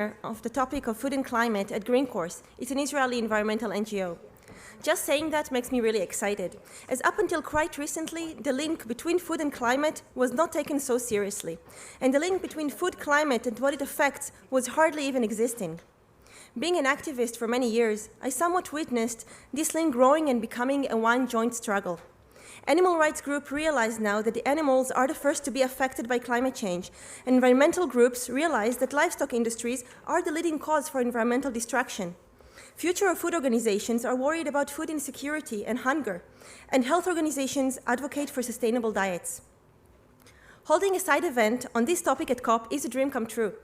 of the topic of food and climate at Green Course. It's an Israeli environmental NGO. Just saying that makes me really excited, as up until quite recently, the link between food and climate was not taken so seriously, and the link between food, climate, and what it affects was hardly even existing. Being an activist for many years, I somewhat witnessed this link growing and becoming a one-joint struggle. Animal rights groups realize now that the animals are the first to be affected by climate change, and environmental groups realize that livestock industries are the leading cause for environmental destruction. Future of food organizations are worried about food insecurity and hunger, and health organizations advocate for sustainable diets. Holding a side event on this topic at COP is a dream come true,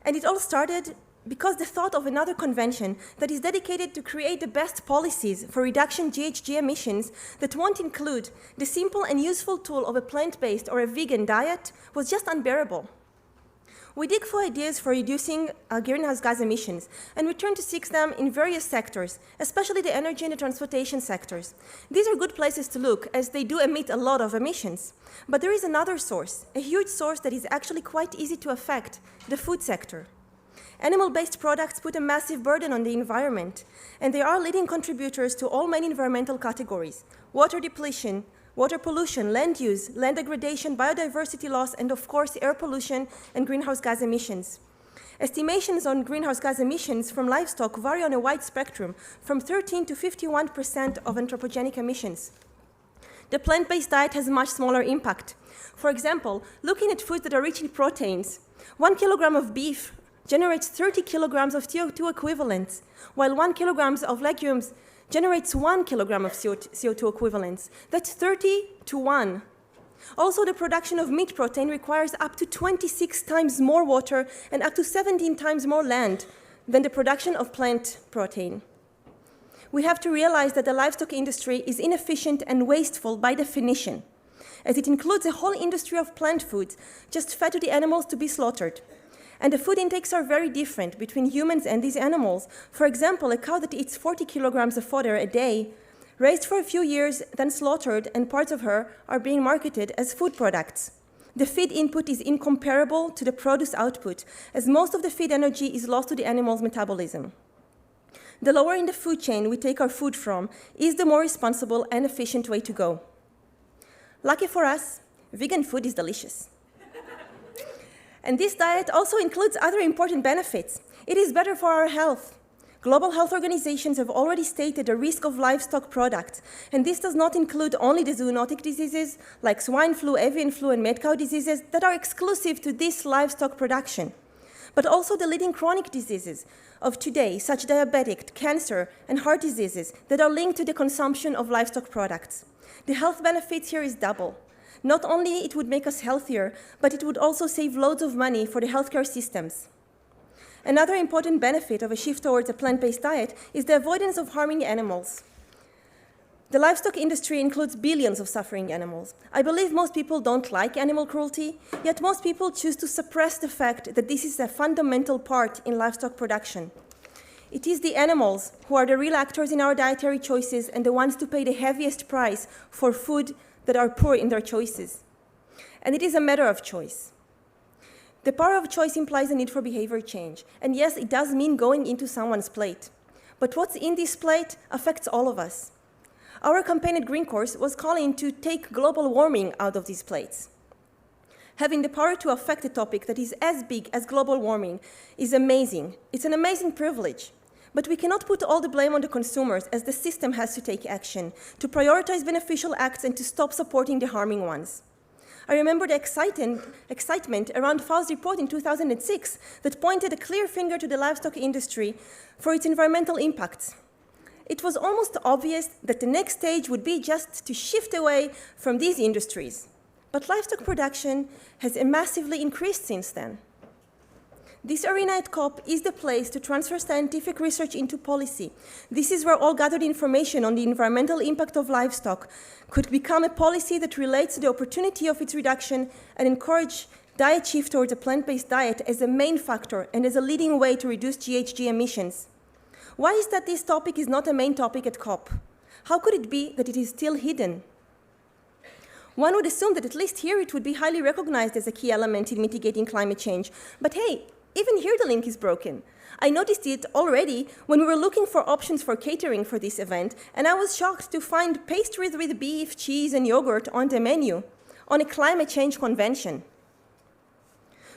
and it all started because the thought of another convention that is dedicated to create the best policies for reduction GHG emissions that won't include the simple and useful tool of a plant-based or a vegan diet was just unbearable. We dig for ideas for reducing greenhouse gas emissions, and we turn to seek them in various sectors, especially the energy and the transportation sectors. These are good places to look, as they do emit a lot of emissions. But there is another source, a huge source that is actually quite easy to affect, the food sector. Animal-based products put a massive burden on the environment, and they are leading contributors to all main environmental categories: water depletion, water pollution, land use, land degradation, biodiversity loss, and of course, air pollution and greenhouse gas emissions. Estimations on greenhouse gas emissions from livestock vary on a wide spectrum, from 13 to 51% of anthropogenic emissions. The plant-based diet has a much smaller impact. For example, looking at foods that are rich in proteins, 1 kilogram of beef generates 30 kilograms of CO2 equivalents, while 1 kilogram of legumes generates 1 kilogram of CO2 equivalents. That's 30 to 1. Also, the production of meat protein requires up to 26 times more water and up to 17 times more land than the production of plant protein. We have to realize that the livestock industry is inefficient and wasteful by definition, as it includes a whole industry of plant foods just fed to the animals to be slaughtered. And the food intakes are very different between humans and these animals. For example, a cow that eats 40 kilograms of fodder a day, raised for a few years, then slaughtered, and parts of her are being marketed as food products. The feed input is incomparable to the produce output, as most of the feed energy is lost to the animal's metabolism. The lower in the food chain we take our food from is the more responsible and efficient way to go. Lucky for us, vegan food is delicious. And this diet also includes other important benefits. It is better for our health. Global health organizations have already stated the risk of livestock products, and this does not include only the zoonotic diseases like swine flu, avian flu, and mad cow diseases that are exclusive to this livestock production, but also the leading chronic diseases of today, such diabetic, cancer, and heart diseases that are linked to the consumption of livestock products. The health benefits here is double. Not only it would make us healthier, but it would also save loads of money for the healthcare systems. Another important benefit of a shift towards a plant-based diet is the avoidance of harming animals. The livestock industry includes billions of suffering animals. I believe most people don't like animal cruelty, yet most people choose to suppress the fact that this is a fundamental part in livestock production. It is the animals who are the real actors in our dietary choices and the ones to pay the heaviest price for food that are poor in their choices. And it is a matter of choice. The power of choice implies a need for behavior change. And yes, it does mean going into someone's plate. But what's in this plate affects all of us. Our campaign at Green Course was calling to take global warming out of these plates. Having the power to affect a topic that is as big as global warming is amazing. It's an amazing privilege. But we cannot put all the blame on the consumers, as the system has to take action, to prioritize beneficial acts and to stop supporting the harming ones. I remember the excitement around FAO's report in 2006 that pointed a clear finger to the livestock industry for its environmental impacts. It was almost obvious that the next stage would be just to shift away from these industries. But livestock production has massively increased since then. This arena at COP is the place to transfer scientific research into policy. This is where all gathered information on the environmental impact of livestock could become a policy that relates to the opportunity of its reduction and encourage diet shift towards a plant-based diet as a main factor and as a leading way to reduce GHG emissions. Why is that this topic is not a main topic at COP? How could it be that it is still hidden? One would assume that at least here it would be highly recognized as a key element in mitigating climate change. But hey, even here the link is broken. I noticed it already when we were looking for options for catering for this event, and I was shocked to find pastries with beef, cheese, and yogurt on the menu, on a climate change convention.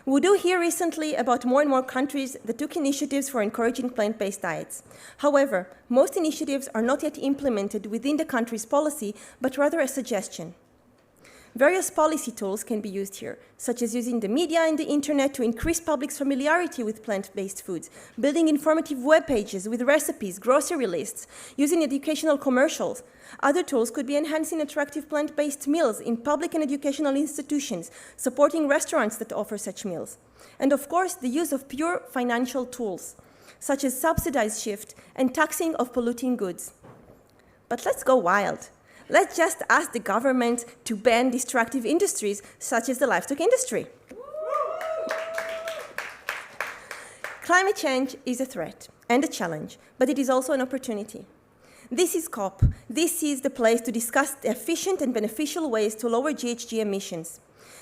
We do hear recently about more and more countries that took initiatives for encouraging plant-based diets. However, most initiatives are not yet implemented within the country's policy, but rather a suggestion. Various policy tools can be used here, such as using the media and the internet to increase public's familiarity with plant-based foods, building informative web pages with recipes, grocery lists, using educational commercials. Other tools could be enhancing attractive plant-based meals in public and educational institutions, supporting restaurants that offer such meals. And of course, the use of pure financial tools, such as subsidized shift and taxing of polluting goods. But let's go wild. Let's just ask the government to ban destructive industries such as the livestock industry. Climate change is a threat and a challenge, but it is also an opportunity. This is COP. This is the place to discuss the efficient and beneficial ways to lower GHG emissions.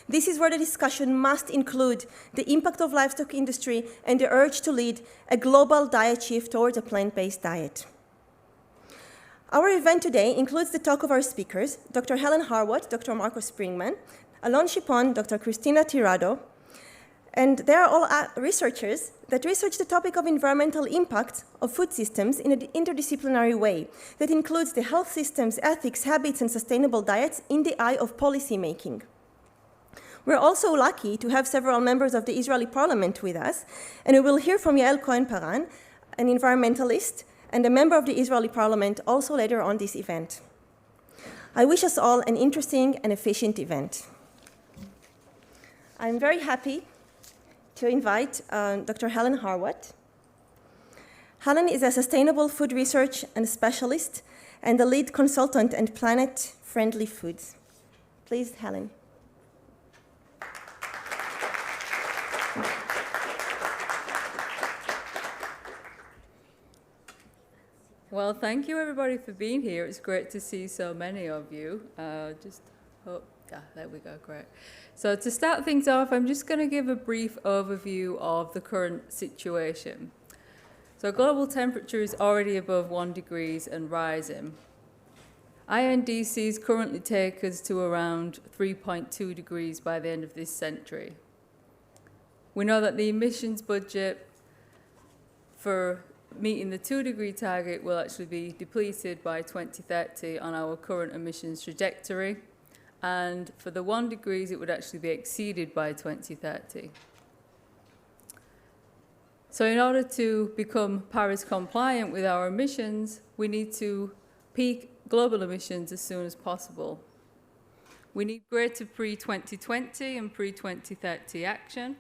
This is where the discussion must include the impact of livestock industry and the urge to lead a global diet shift towards a plant-based diet. Our event today includes the talk of our speakers, Dr. Helen Harwood, Dr. Marco Springman, Alon Shipon, Dr. Cristina Tirado, and they are all researchers that research the topic of environmental impact of food systems in an interdisciplinary way that includes the health systems, ethics, habits, and sustainable diets in the eye of policy making. We're also lucky to have several members of the Israeli parliament with us, and we will hear from Yael Cohen-Paran, an environmentalist, and a member of the Israeli parliament also later on this event. I wish us all an interesting and efficient event. I'm very happy to invite Dr. Helen Harwood. Helen is a sustainable food research and specialist and the lead consultant in planet-friendly foods. Please, Helen. Well, thank you everybody for being here. It's great to see so many of you. There we go, great. So to start things off, I'm just going to give a brief overview of the current situation. So global temperature is already above 1 degree and rising. INDCs currently take us to around 3.2 degrees by the end of this century. We know that the emissions budget for meeting the 2-degree target will actually be depleted by 2030 on our current emissions trajectory, and for the 1 degree it would actually be exceeded by 2030. So in order to become Paris compliant with our emissions, we need to peak global emissions as soon as possible. We need greater pre-2020 and pre-2030 action.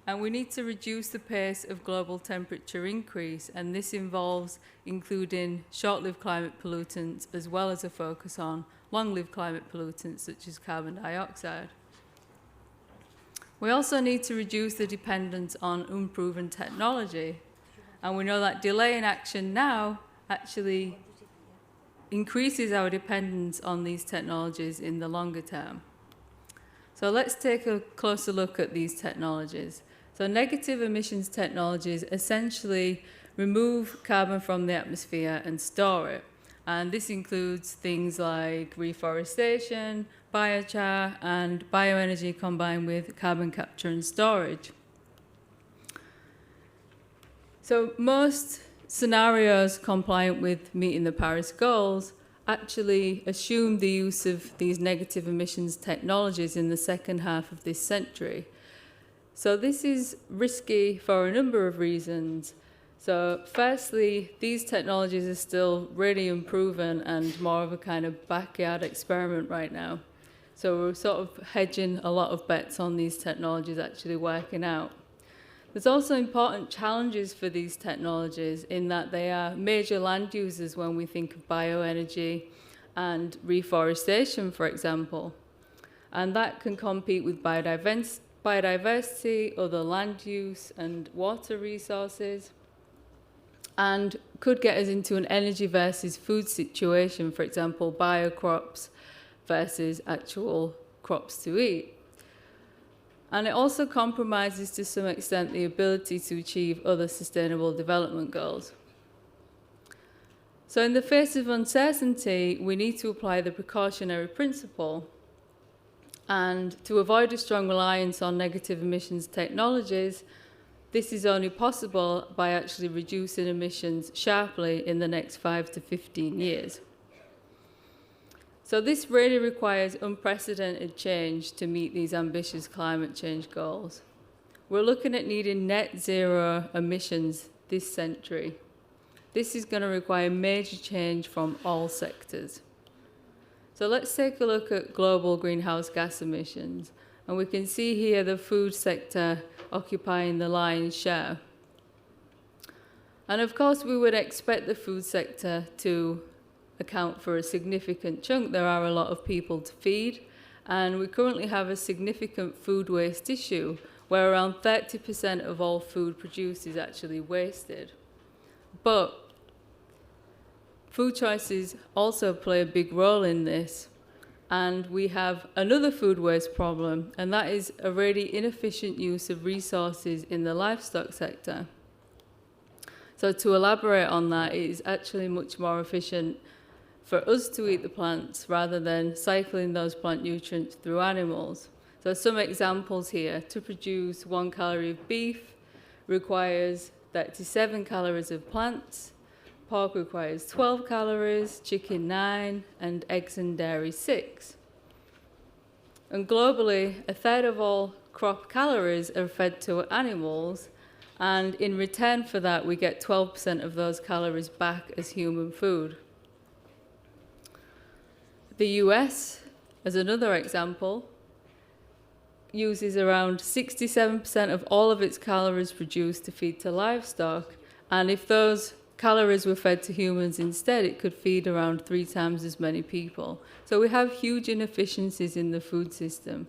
And we need to reduce the pace of global temperature increase, and this involves including short-lived climate pollutants as well as a focus on long-lived climate pollutants such as carbon dioxide. We also need to reduce the dependence on unproven technology, and we know that delaying action now actually increases our dependence on these technologies in the longer term. So let's take a closer look at these technologies. So negative emissions technologies essentially remove carbon from the atmosphere and store it. And this includes things like reforestation, biochar, and bioenergy combined with carbon capture and storage. So most scenarios compliant with meeting the Paris goals actually assume the use of these negative emissions technologies in the second half of this century. So this is risky for a number of reasons. So firstly, these technologies are still really unproven and more of a kind of backyard experiment right now. So we're sort of hedging a lot of bets on these technologies actually working out. There's also important challenges for these technologies in that they are major land users when we think of bioenergy and reforestation, for example. And that can compete with biodiversity, other land use and water resources, and could get us into an energy versus food situation, for example, biocrops versus actual crops to eat. And it also compromises to some extent the ability to achieve other sustainable development goals. So in the face of uncertainty, we need to apply the precautionary principle. And to avoid a strong reliance on negative emissions technologies, this is only possible by actually reducing emissions sharply in the next 5 to 15 years. So this really requires unprecedented change to meet these ambitious climate change goals. We're looking at needing net zero emissions this century. This is going to require major change from all sectors. So let's take a look at global greenhouse gas emissions. And we can see here the food sector occupying the lion's share. And of course, we would expect the food sector to account for a significant chunk. There are a lot of people to feed, and we currently have a significant food waste issue, where around 30% of all food produced is actually wasted. But food choices also play a big role in this. And we have another food waste problem, and that is a really inefficient use of resources in the livestock sector. So to elaborate on that, it is actually much more efficient for us to eat the plants rather than cycling those plant nutrients through animals. So some examples here: to produce 1 calorie of beef requires 37 calories of plants, pork requires 12 calories, chicken 9, and eggs and dairy 6. And globally, a third of all crop calories are fed to animals, and in return for that, we get 12% of those calories back as human food. The US, as another example, uses around 67% of all of its calories produced to feed to livestock, and if those calories were fed to humans instead, it could feed around 3 times as many people. So we have huge inefficiencies in the food system.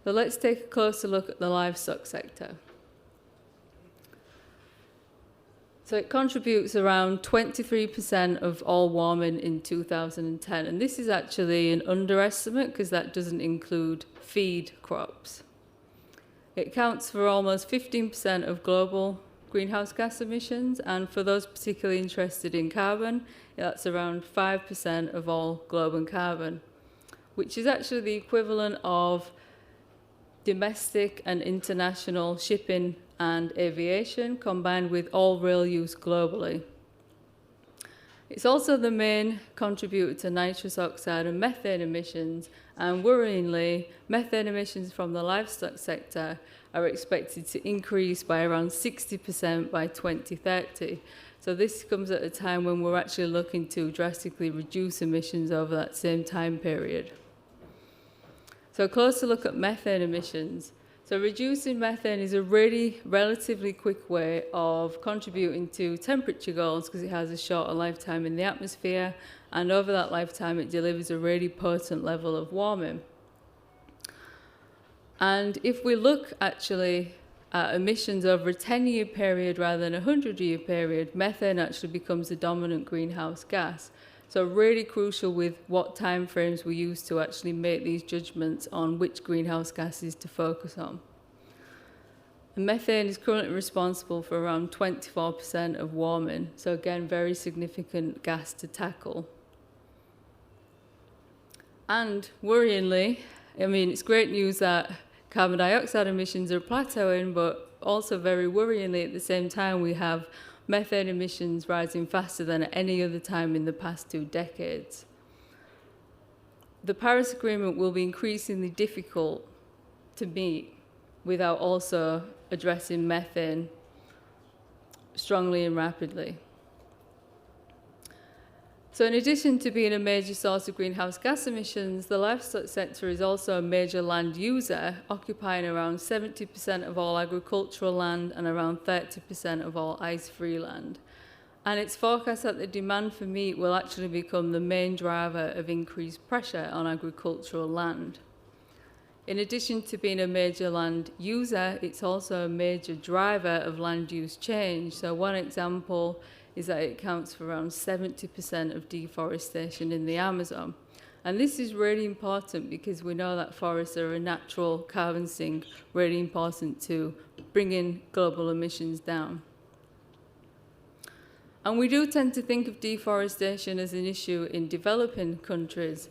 So let's take a closer look at the livestock sector. So it contributes around 23% of all warming in 2010. And this is actually an underestimate because that doesn't include feed crops. It accounts for almost 15% of global greenhouse gas emissions, and for those particularly interested in carbon, that's around 5% of all global carbon, which is actually the equivalent of domestic and international shipping and aviation combined with all rail use globally. It's also the main contributor to nitrous oxide and methane emissions, and worryingly, methane emissions from the livestock sector are expected to increase by around 60% by 2030. So this comes at a time when we're actually looking to drastically reduce emissions over that same time period. So a closer look at methane emissions. So reducing methane is a really relatively quick way of contributing to temperature goals because it has a shorter lifetime in the atmosphere, and over that lifetime it delivers a really potent level of warming. And if we look actually at emissions over a 10-year period rather than a 100-year period, methane actually becomes the dominant greenhouse gas. So really crucial with what timeframes we use to actually make these judgments on which greenhouse gases to focus on. And methane is currently responsible for around 24% of warming. So again, very significant gas to tackle. And worryingly, I mean, it's great news that carbon dioxide emissions are plateauing, but also very worryingly at the same time we have methane emissions rising faster than at any other time in the past 2 decades. The Paris Agreement will be increasingly difficult to meet without also addressing methane strongly and rapidly. So in addition to being a major source of greenhouse gas emissions, the livestock sector is also a major land user, occupying around 70% of all agricultural land and around 30% of all ice-free land. And it's forecast that the demand for meat will actually become the main driver of increased pressure on agricultural land. In addition to being a major land user, it's also a major driver of land use change. So one example is that it accounts for around 70% of deforestation in the Amazon. And this is really important because we know that forests are a natural carbon sink, really important to bringing global emissions down. And we do tend to think of deforestation as an issue in developing countries,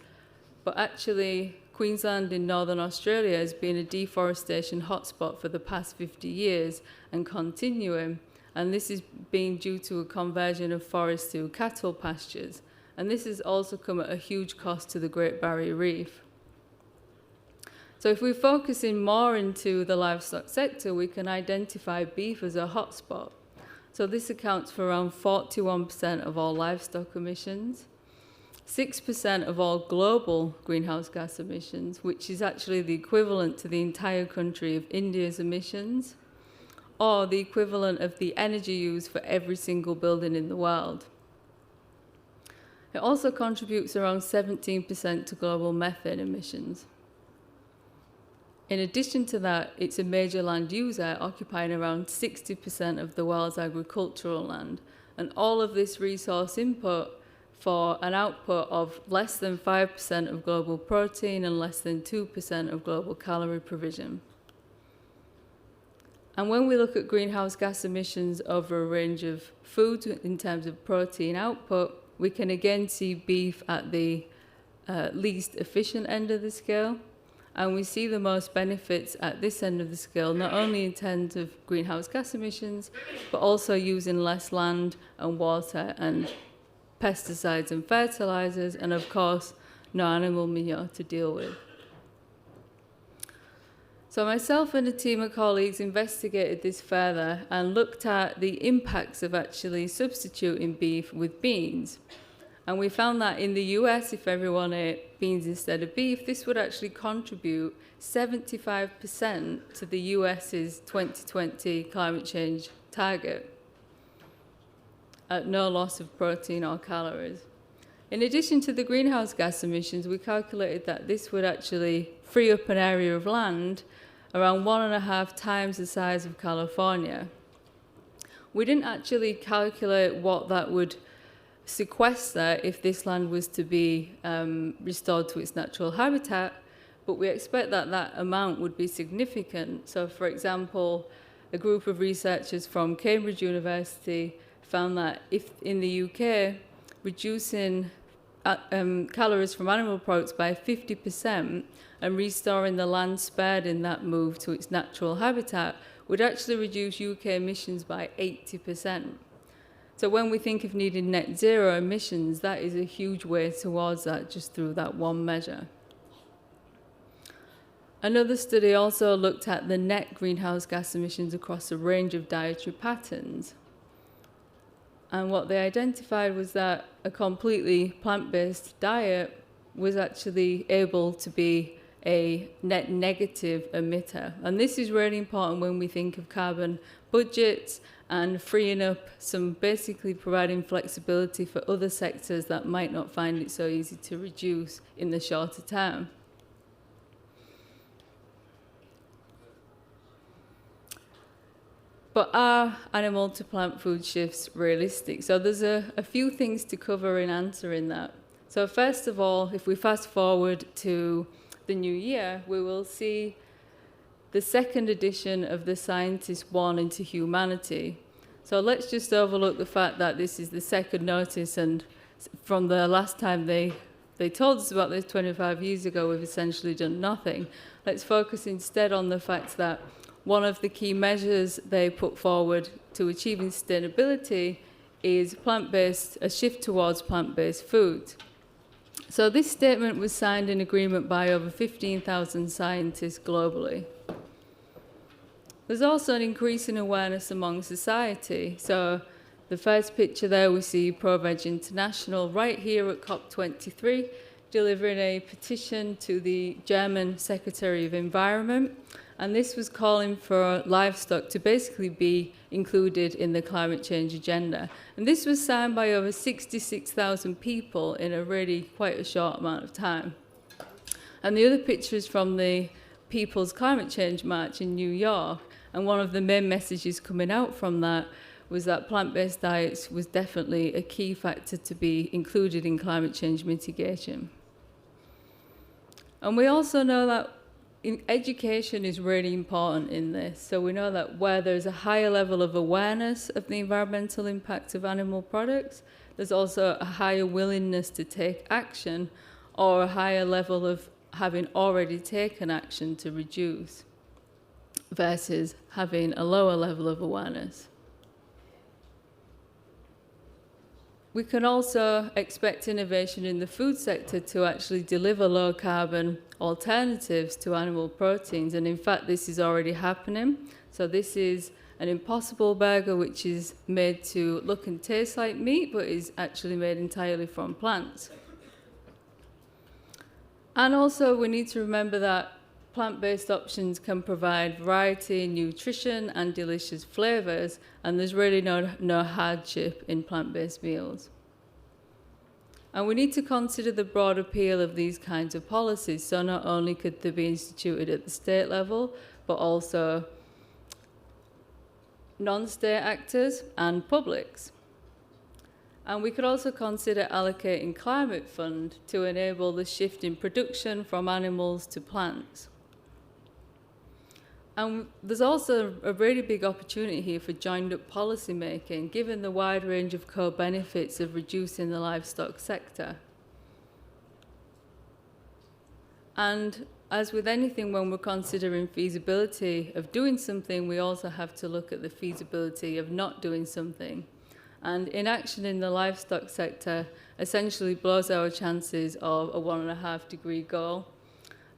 but actually Queensland in Northern Australia has been a deforestation hotspot for the past 50 years and continuing, and this is being due to a conversion of forests to cattle pastures. And this has also come at a huge cost to the Great Barrier Reef. So if we focus in more into the livestock sector, we can identify beef as a hotspot. So this accounts for around 41% of all livestock emissions, 6% of all global greenhouse gas emissions, which is actually the equivalent to the entire country of India's emissions, or the equivalent of the energy used for every single building in the world. It also contributes around 17% to global methane emissions. In addition to that, it's a major land user, occupying around 60% of the world's agricultural land, and all of this resource input for an output of less than 5% of global protein and less than 2% of global calorie provision. And when we look at greenhouse gas emissions over a range of foods in terms of protein output, we can again see beef at the least efficient end of the scale, and we see the most benefits at this end of the scale, not only in terms of greenhouse gas emissions, but also using less land and water and pesticides and fertilizers, and of course, no animal manure to deal with. So myself and a team of colleagues investigated this further and looked at the impacts of actually substituting beef with beans. And we found that in the US, if everyone ate beans instead of beef, this would actually contribute 75% to the US's 2020 climate change target at no loss of protein or calories. In addition to the greenhouse gas emissions, we calculated that this would actually free up an area of land around 1.5 times the size of California. We didn't actually calculate what that would sequester if this land was to be restored to its natural habitat, but we expect that that amount would be significant. So, for example, a group of researchers from Cambridge University found that if in the UK, reducing calories from animal products by 50% and restoring the land spared in that move to its natural habitat would actually reduce UK emissions by 80%. So when we think of needing net zero emissions, that is a huge way towards that just through that one measure. Another study also looked at the net greenhouse gas emissions across a range of dietary patterns. And what they identified was that a completely plant-based diet was actually able to be a net negative emitter. And this is really important when we think of carbon budgets and freeing up some, basically providing flexibility for other sectors that might not find it so easy to reduce in the shorter term. But are animal to plant food shifts realistic? So there's a few things to cover in answering that. So first of all, if we fast forward to the new year, we will see the second edition of the Scientist Warning to Humanity. So let's just overlook the fact that this is the second notice, and from the last time they told us about this 25 years ago, we've essentially done nothing. Let's focus instead on the fact that one of the key measures they put forward to achieving sustainability is a shift towards plant-based foods. So this statement was signed in agreement by over 15,000 scientists globally. There's also an increase in awareness among society. So the first picture there, we see ProVeg International right here at COP23 delivering a petition to the German Secretary of Environment. And this was calling for livestock to basically be included in the climate change agenda. And this was signed by over 66,000 people in a really quite a short amount of time. And the other picture is from the People's Climate Change March in New York. And one of the main messages coming out from that was that plant-based diets was definitely a key factor to be included in climate change mitigation. And we also know that education is really important in this. So we know that where there's a higher level of awareness of the environmental impact of animal products, there's also a higher willingness to take action or a higher level of having already taken action to reduce versus having a lower level of awareness. We can also expect innovation in the food sector to actually deliver low-carbon alternatives to animal proteins, and in fact this is already happening. So this is an Impossible burger which is made to look and taste like meat but is actually made entirely from plants. And also we need to remember that plant-based options can provide variety, nutrition and delicious flavours, and there's really no hardship in plant-based meals. And we need to consider the broad appeal of these kinds of policies, so not only could they be instituted at the state level, but also non-state actors and publics. And we could also consider allocating climate fund to enable the shift in production from animals to plants. And there's also a really big opportunity here for joined-up policy making, given the wide range of co-benefits of reducing the livestock sector. And as with anything, when we're considering feasibility of doing something, we also have to look at the feasibility of not doing something. And inaction in the livestock sector essentially blows our chances of a 1.5 degree goal,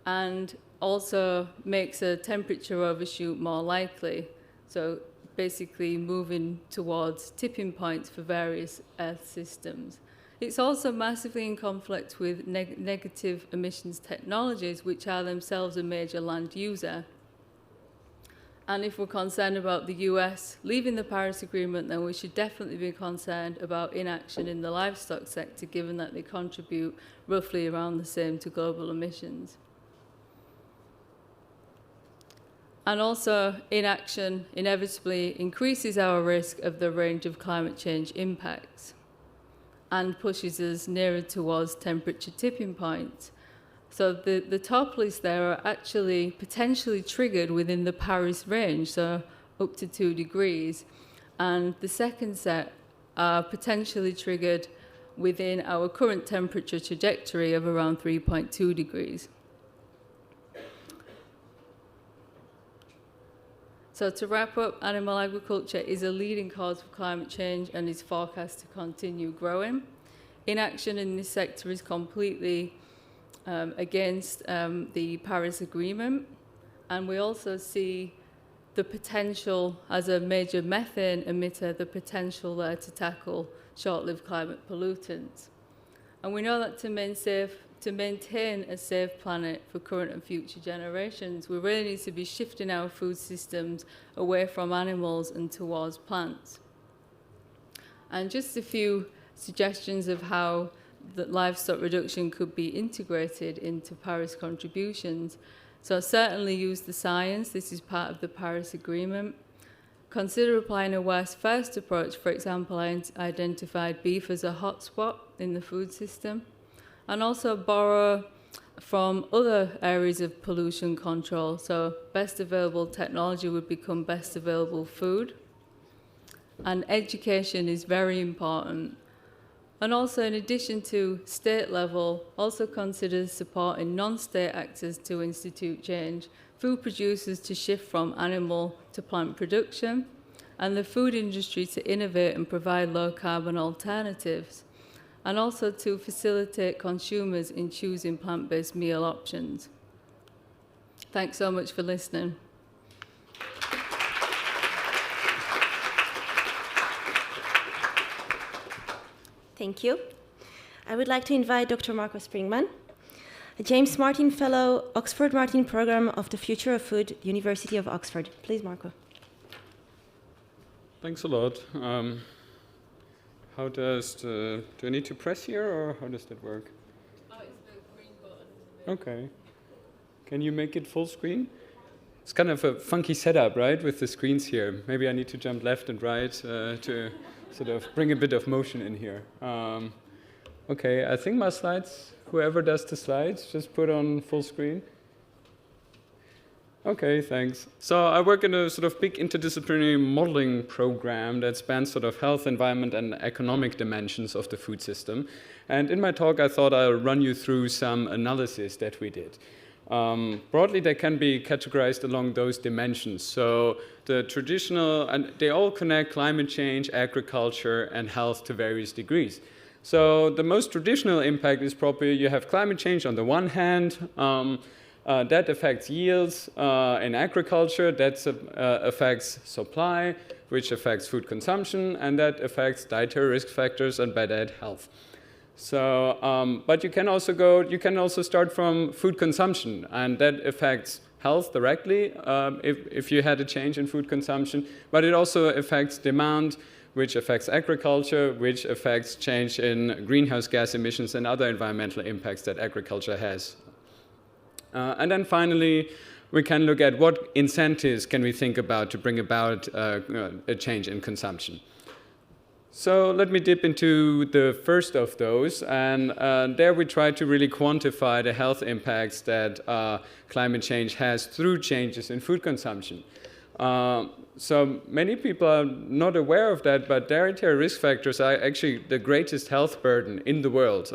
and also makes a temperature overshoot more likely. So basically moving towards tipping points for various Earth systems. It's also massively in conflict with negative emissions technologies, which are themselves a major land user. And if we're concerned about the US leaving the Paris Agreement, then we should definitely be concerned about inaction in the livestock sector, given that they contribute roughly around the same to global emissions. And also, inaction inevitably increases our risk of the range of climate change impacts and pushes us nearer towards temperature tipping points. So the top list there are actually potentially triggered within the Paris range, so up to 2 degrees. And the second set are potentially triggered within our current temperature trajectory of around 3.2 degrees. So to wrap up, animal agriculture is a leading cause of climate change and is forecast to continue growing. Inaction in this sector is completely against the Paris Agreement, and we also see the potential, as a major methane emitter, the potential there to tackle short-lived climate pollutants. And we know that to maintain a safe planet for current and future generations, we really need to be shifting our food systems away from animals and towards plants. And just a few suggestions of how the livestock reduction could be integrated into Paris contributions. So certainly use the science. This is part of the Paris Agreement. Consider applying a West First approach. For example, I identified beef as a hotspot in the food system. And also borrow from other areas of pollution control. So best available technology would become best available food. And education is very important. And also, in addition to state level, also consider supporting non-state actors to institute change, food producers to shift from animal to plant production, and the food industry to innovate and provide low-carbon alternatives, and also to facilitate consumers in choosing plant-based meal options. Thanks so much for listening. Thank you. I would like to invite Dr. Marco Springman, a James Martin Fellow, Oxford Martin Programme of the Future of Food, University of Oxford. Please, Marco. Thanks a lot. How does do I need to press here, or how does that work? Oh, it's the green button. Okay. Can you make it full screen? It's kind of a funky setup, right, with the screens here. Maybe I need to jump left and right to sort of bring a bit of motion in here. Okay, I think my slides, whoever does the slides, just put on full screen. Okay, thanks. So I work in a sort of big interdisciplinary modeling program that spans sort of health, environment, and economic dimensions of the food system. And in my talk, I thought I'll run you through some analysis that we did. Broadly, they can be categorized along those dimensions. So the traditional, and they all connect climate change, agriculture, and health to various degrees. So the most traditional impact is probably you have climate change on the one hand. That affects yields in agriculture, that affects supply, which affects food consumption, and that affects dietary risk factors and by that health. So, but you can also start from food consumption, and that affects health directly if you had a change in food consumption, but it also affects demand, which affects agriculture, which affects change in greenhouse gas emissions and other environmental impacts that agriculture has. And then finally, we can look at what incentives can we think about to bring about a change in consumption. So let me dip into the first of those, and there we try to really quantify the health impacts that climate change has through changes in food consumption. So many people are not aware of that, but dietary risk factors are actually the greatest health burden in the world.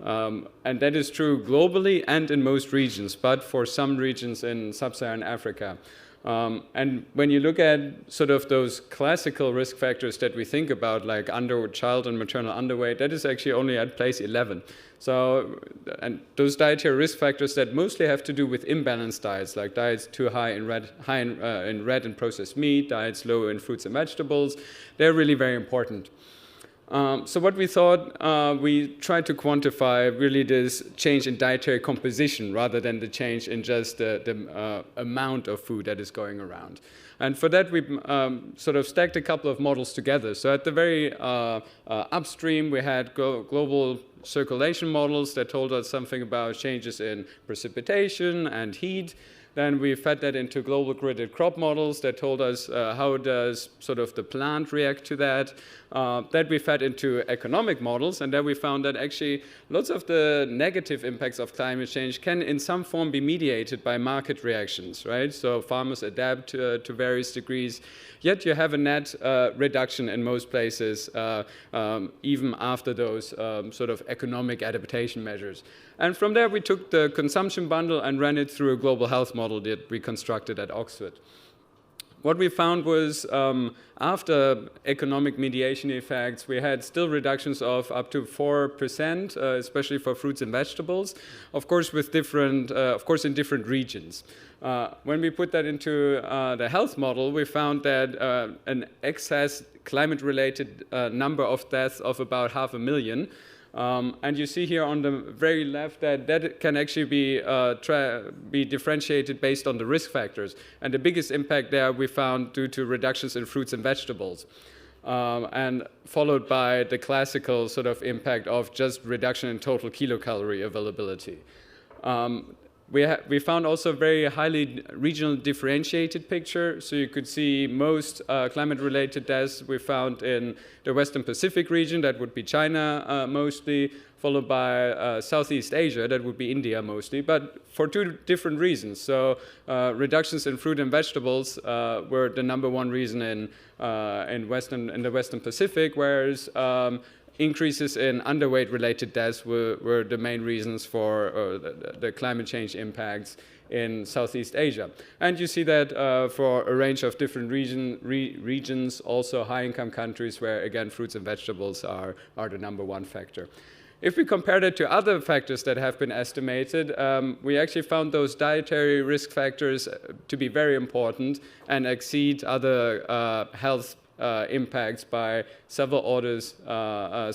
And that is true globally and in most regions, but for some regions in sub-Saharan Africa. And when you look at sort of those classical risk factors that we think about, like child and maternal underweight, that is actually only at place 11. So, and those dietary risk factors that mostly have to do with imbalanced diets, like diets too high in red and processed meat, diets low in fruits and vegetables, they're really very important. So what we thought, we tried to quantify really this change in dietary composition rather than the change in just the amount of food that is going around. And for that, we sort of stacked a couple of models together. So at the very upstream, we had global circulation models that told us something about changes in precipitation and heat. Then we fed that into global gridded crop models that told us how does sort of the plant react to that. That we fed into economic models, and then we found that actually lots of the negative impacts of climate change can in some form be mediated by market reactions, right? So farmers adapt to various degrees, yet you have a net reduction in most places, even after those sort of economic adaptation measures. And from there, we took the consumption bundle and ran it through a global health model that we constructed at Oxford. What we found was after economic mediation effects, we had still reductions of up to 4%, especially for fruits and vegetables, of course, with different, in different regions. When we put that into the health model, we found that an excess climate-related number of deaths of about 500,000. And you see here on the very left that can actually be differentiated based on the risk factors. And the biggest impact there we found due to reductions in fruits and vegetables. And followed by the classical sort of impact of just reduction in total kilocalorie availability. We found also a very highly regional differentiated picture. So you could see most climate-related deaths we found in the Western Pacific region, that would be China mostly, followed by Southeast Asia, that would be India mostly, but for two different reasons. So reductions in fruit and vegetables were the number one reason in the Western Pacific, whereas increases in underweight-related deaths were the main reasons for the climate change impacts in Southeast Asia. And you see that for a range of different regions, also high-income countries where, again, fruits and vegetables are the number one factor. If we compare that to other factors that have been estimated, we actually found those dietary risk factors to be very important and exceed other health impacts by several orders,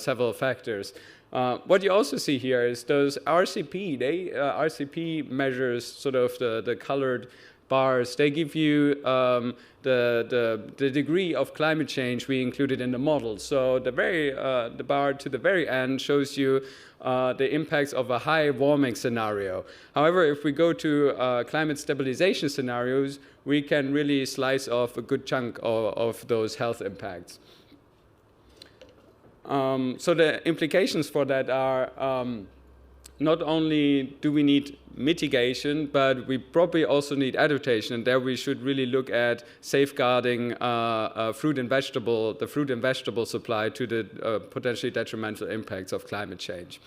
several factors. What you also see here is those RCP. RCP measures sort of the colored bars. They give you the degree of climate change we included in the model. So the bar to the very end shows you the impacts of a high warming scenario. However, if we go to climate stabilization scenarios, we can really slice off a good chunk of those health impacts. So the implications for that are not only do we need mitigation, but we probably also need adaptation, and there we should really look at safeguarding the fruit and vegetable supply to the potentially detrimental impacts of climate change.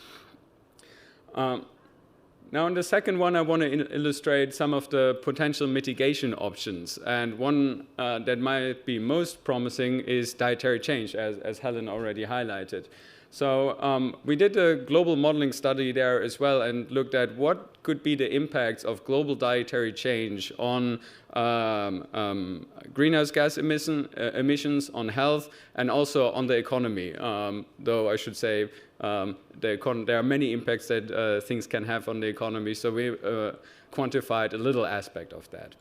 Now, in the second one, I want to illustrate some of the potential mitigation options. And one that might be most promising is dietary change, as Helen already highlighted. So we did a global modeling study there as well and looked at what could be the impacts of global dietary change on greenhouse gas emissions, on health, and also on the economy. Though I should say there are many impacts that things can have on the economy, so we quantified a little aspect of that.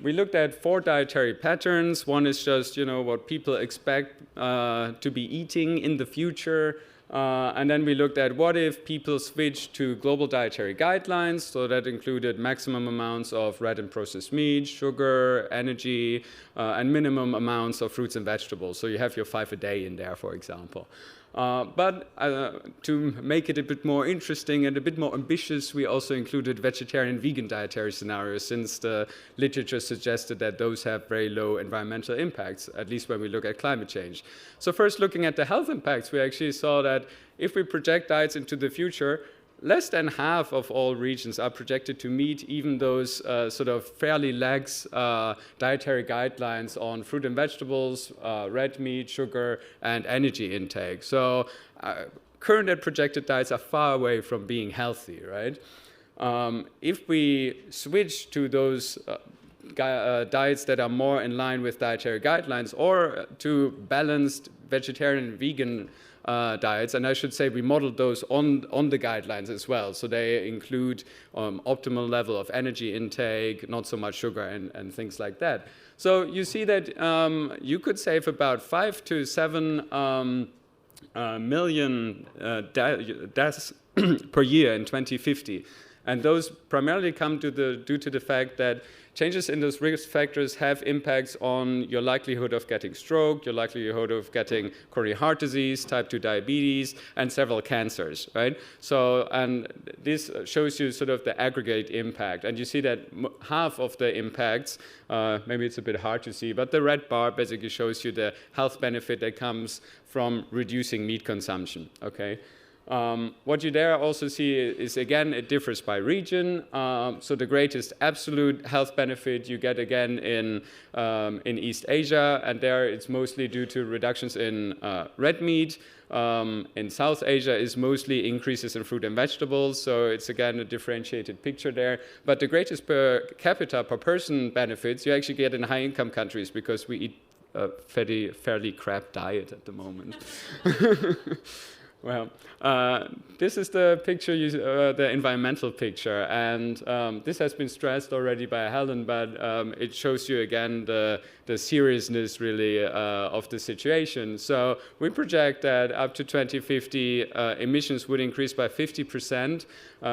We looked at 4 dietary patterns. One is just, what people expect to be eating in the future. And then we looked at what if people switch to global dietary guidelines. So that included maximum amounts of red and processed meat, sugar, energy, and minimum amounts of fruits and vegetables. So you have your 5 a day in there, for example. But to make it a bit more interesting and a bit more ambitious, we also included vegetarian and vegan dietary scenarios, since the literature suggested that those have very low environmental impacts, at least when we look at climate change. So first, looking at the health impacts, we actually saw that if we project diets into the future, less than half of all regions are projected to meet even those sort of fairly lax dietary guidelines on fruit and vegetables, red meat, sugar, and energy intake. So current and projected diets are far away from being healthy, right? If we switch to those diets that are more in line with dietary guidelines, or to balanced vegetarian and vegan diets, and I should say we modeled those on the guidelines as well. So they include optimal level of energy intake, not so much sugar and things like that. So you see that you could save about 5 to 7 million deaths per year in 2050. And those primarily come due to the fact that changes in those risk factors have impacts on your likelihood of getting stroke, your likelihood of getting coronary heart disease, type 2 diabetes, and several cancers, right? So, and this shows you sort of the aggregate impact. And you see that half of the impacts, maybe it's a bit hard to see, but the red bar basically shows you the health benefit that comes from reducing meat consumption, okay? What you there also see is, again, it differs by region. So the greatest absolute health benefit you get, again, in East Asia, and there it's mostly due to reductions in red meat. In South Asia is mostly increases in fruit and vegetables, so it's, again, a differentiated picture there. But the greatest per capita, per person benefits you actually get in high-income countries, because we eat a fairly crap diet at the moment. Well, this is the picture, the environmental picture, and this has been stressed already by Helen, but it shows you again the seriousness really of the situation. So we project that up to 2050, emissions would increase by 50%,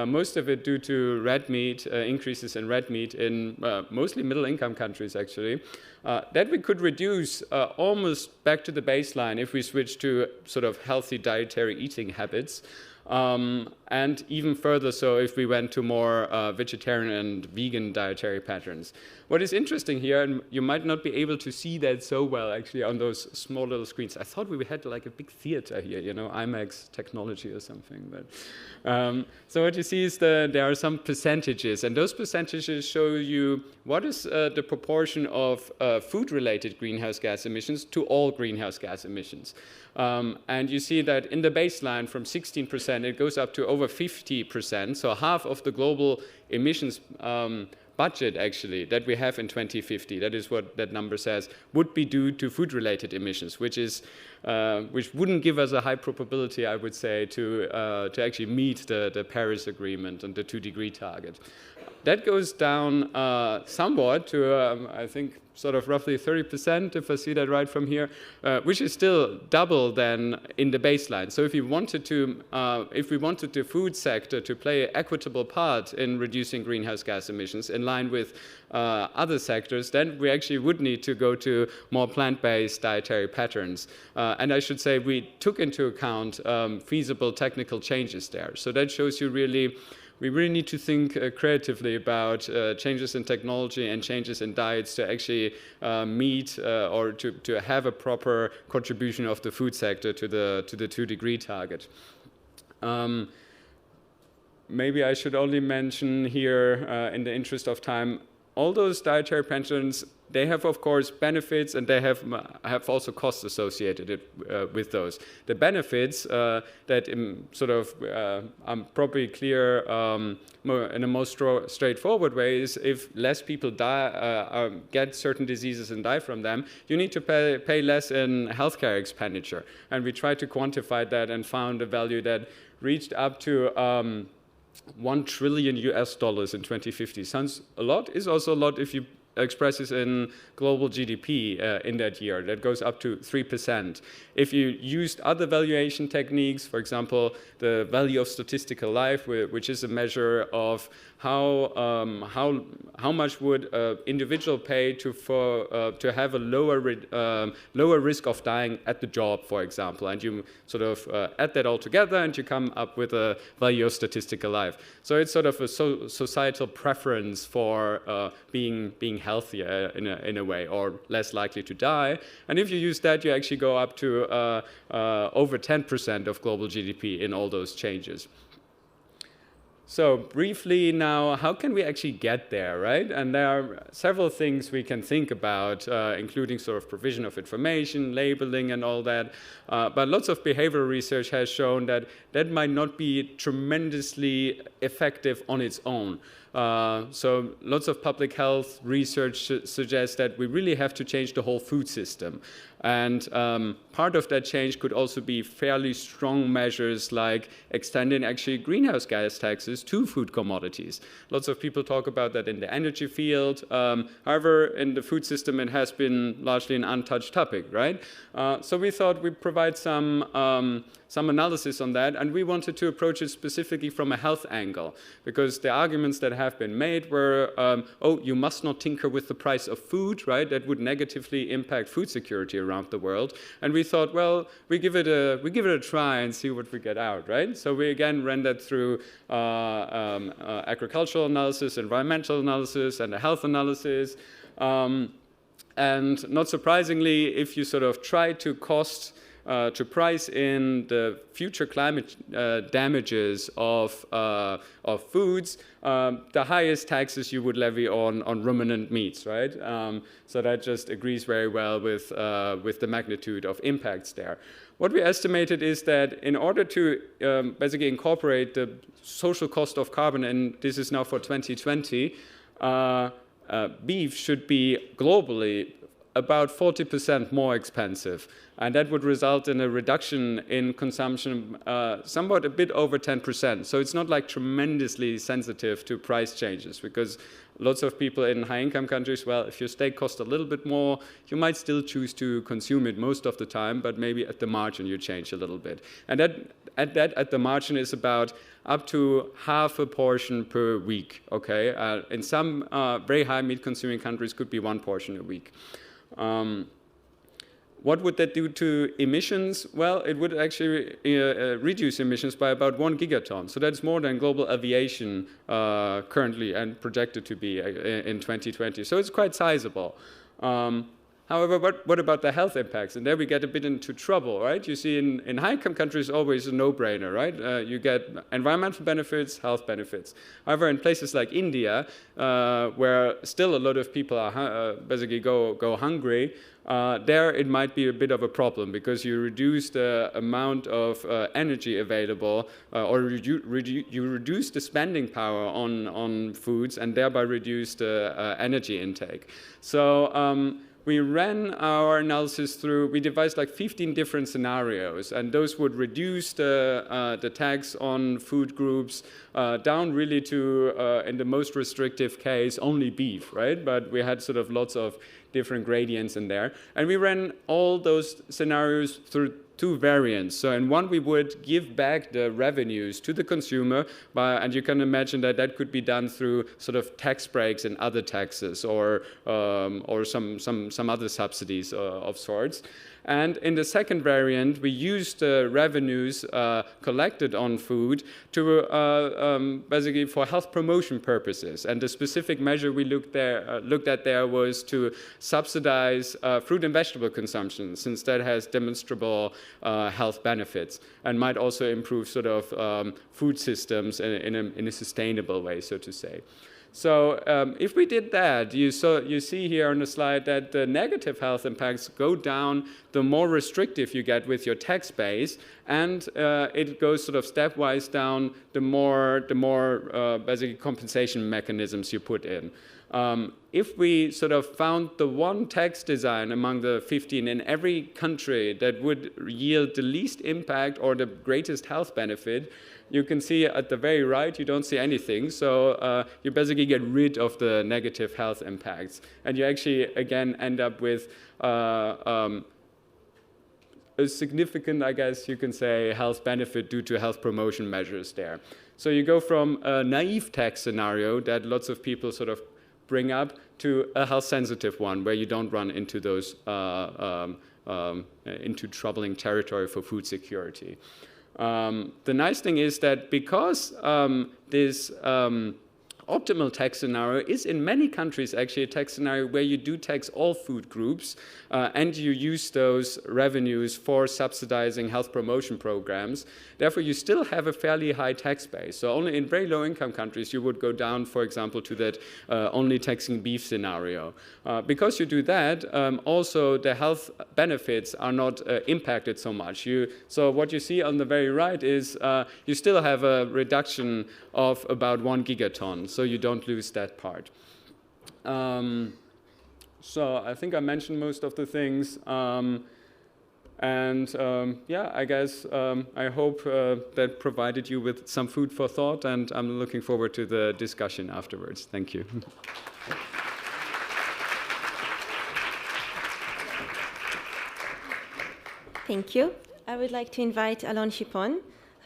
most of it due to red meat, increases in red meat in mostly middle-income countries, actually. That we could reduce almost back to the baseline if we switch to sort of healthy dietary eating habits, and even further so if we went to more vegetarian and vegan dietary patterns. What is interesting here, and you might not be able to see that so well actually on those small little screens. I thought we had like a big theater here, IMAX technology or something. But so what you see is there are some percentages, and those percentages show you what is the proportion of food-related greenhouse gas emissions to all greenhouse gas emissions. And you see that in the baseline from 16%, it goes up to over 50%, so half of the global emissions budget actually that we have in 2050, that is what that number says, would be due to food-related emissions, which wouldn't give us a high probability, I would say, to actually meet the Paris Agreement and the 2-degree target. That goes down somewhat to, I think, sort of roughly 30%, if I see that right from here, which is still double than in the baseline. So if we wanted the food sector to play an equitable part in reducing greenhouse gas emissions in line with other sectors, then we actually would need to go to more plant-based dietary patterns. And I should say we took into account feasible technical changes there. So that shows you we really need to think creatively about changes in technology and changes in diets to actually meet or to have a proper contribution of the food sector to the 2-degree target. Maybe I should only mention here, in the interest of time, all those dietary patterns, they have, of course, benefits, and they have also costs associated with those. The benefits that I'm probably clear in a most straightforward way is if less people get certain diseases and die from them, you need to pay less in healthcare expenditure. And we tried to quantify that and found a value that reached up to $1 trillion US in 2050. Sounds a lot, is also a lot if you express this in global GDP in that year. That goes up to 3%. If you used other valuation techniques, for example, the value of statistical life, which is a measure of how much would an individual pay to have a lower risk of dying at the job, for example, and you sort of add that all together and you come up with a value of statistical life. So it's sort of a societal preference for being healthier in a way, or less likely to die. And if you use that, you actually go up to over 10% of global GDP in all those changes. So briefly now, how can we actually get there, right? And there are several things we can think about, including sort of provision of information, labeling and all that. But lots of behavioral research has shown that that might not be tremendously effective on its own. So lots of public health research suggests that we really have to change the whole food system. And part of that change could also be fairly strong measures like extending actually greenhouse gas taxes to food commodities. Lots of people talk about that in the energy field. However, in the food system, it has been largely an untouched topic, right? So we thought we'd provide some analysis on that, and we wanted to approach it specifically from a health angle, because the arguments that have been made were, oh, you must not tinker with the price of food, right? That would negatively impact food security around the world. And we thought, well, we give it a try and see what we get out, right? So we again ran that through agricultural analysis, environmental analysis, and a health analysis. And not surprisingly, if you sort of try to price in the future climate damages of foods, the highest taxes you would levy on ruminant meats, right? So that just agrees very well with the magnitude of impacts there. What we estimated is that in order to basically incorporate the social cost of carbon, and this is now for 2020, beef should be globally about 40% more expensive. And that would result in a reduction in consumption somewhat a bit over 10%. So it's not like tremendously sensitive to price changes, because lots of people in high-income countries, well, if your steak costs a little bit more, you might still choose to consume it most of the time, but maybe at the margin you change a little bit. And that at the margin is about up to half a portion per week, okay? In some very high meat-consuming countries, could be 1 portion a week. What would that do to emissions? Well, it would actually reduce emissions by about 1 gigaton. So that's more than global aviation currently and projected to be in 2020. So it's quite sizable. However, what about the health impacts? And there we get a bit into trouble, right? You see in high-income countries, always a no-brainer, right? You get environmental benefits, health benefits. However, in places like India, where still a lot of people are basically go hungry, there it might be a bit of a problem, because you reduce the amount of energy available, or you reduce the spending power on foods, and thereby reduce the energy intake. So we ran our analysis through, we devised like 15 different scenarios, and those would reduce the tax on food groups down really to, in the most restrictive case, only beef, right? But we had sort of lots of different gradients in there. And we ran all those scenarios through 2 variants. So in one, we would give back the revenues to the consumer, and you can imagine that that could be done through sort of tax breaks and other taxes, or some other subsidies of sorts. And in the second variant, we used the revenues collected on food to basically for health promotion purposes. And the specific measure we looked at there was to subsidize fruit and vegetable consumption, since that has demonstrable health benefits and might also improve sort of food systems in a sustainable way, so to say. So if we did that, you see here on the slide that the negative health impacts go down the more restrictive you get with your tax base, and it goes sort of stepwise down the more basically compensation mechanisms you put in. If we sort of found the one tax design among the 15 in every country that would yield the least impact or the greatest health benefit, you can see at the very right, you don't see anything. So you basically get rid of the negative health impacts. And you actually, again, end up with a significant, I guess you can say, health benefit due to health promotion measures there. So you go from a naive tax scenario that lots of people sort of bring up to a health-sensitive one where you don't run into those into troubling territory for food security. The nice thing is that because this optimal tax scenario is in many countries actually a tax scenario where you do tax all food groups and you use those revenues for subsidizing health promotion programs. Therefore, you still have a fairly high tax base. So only in very low income countries you would go down, for example, to that only taxing beef scenario. Because you do that, also the health benefits are not impacted so much. So what you see on the very right is you still have a reduction of about 1 gigaton. So you don't lose that part. So I think I mentioned most of the things. Yeah, I guess I hope that provided you with some food for thought, and I'm looking forward to the discussion afterwards. Thank you. Thank you. I would like to invite Alon Shipon,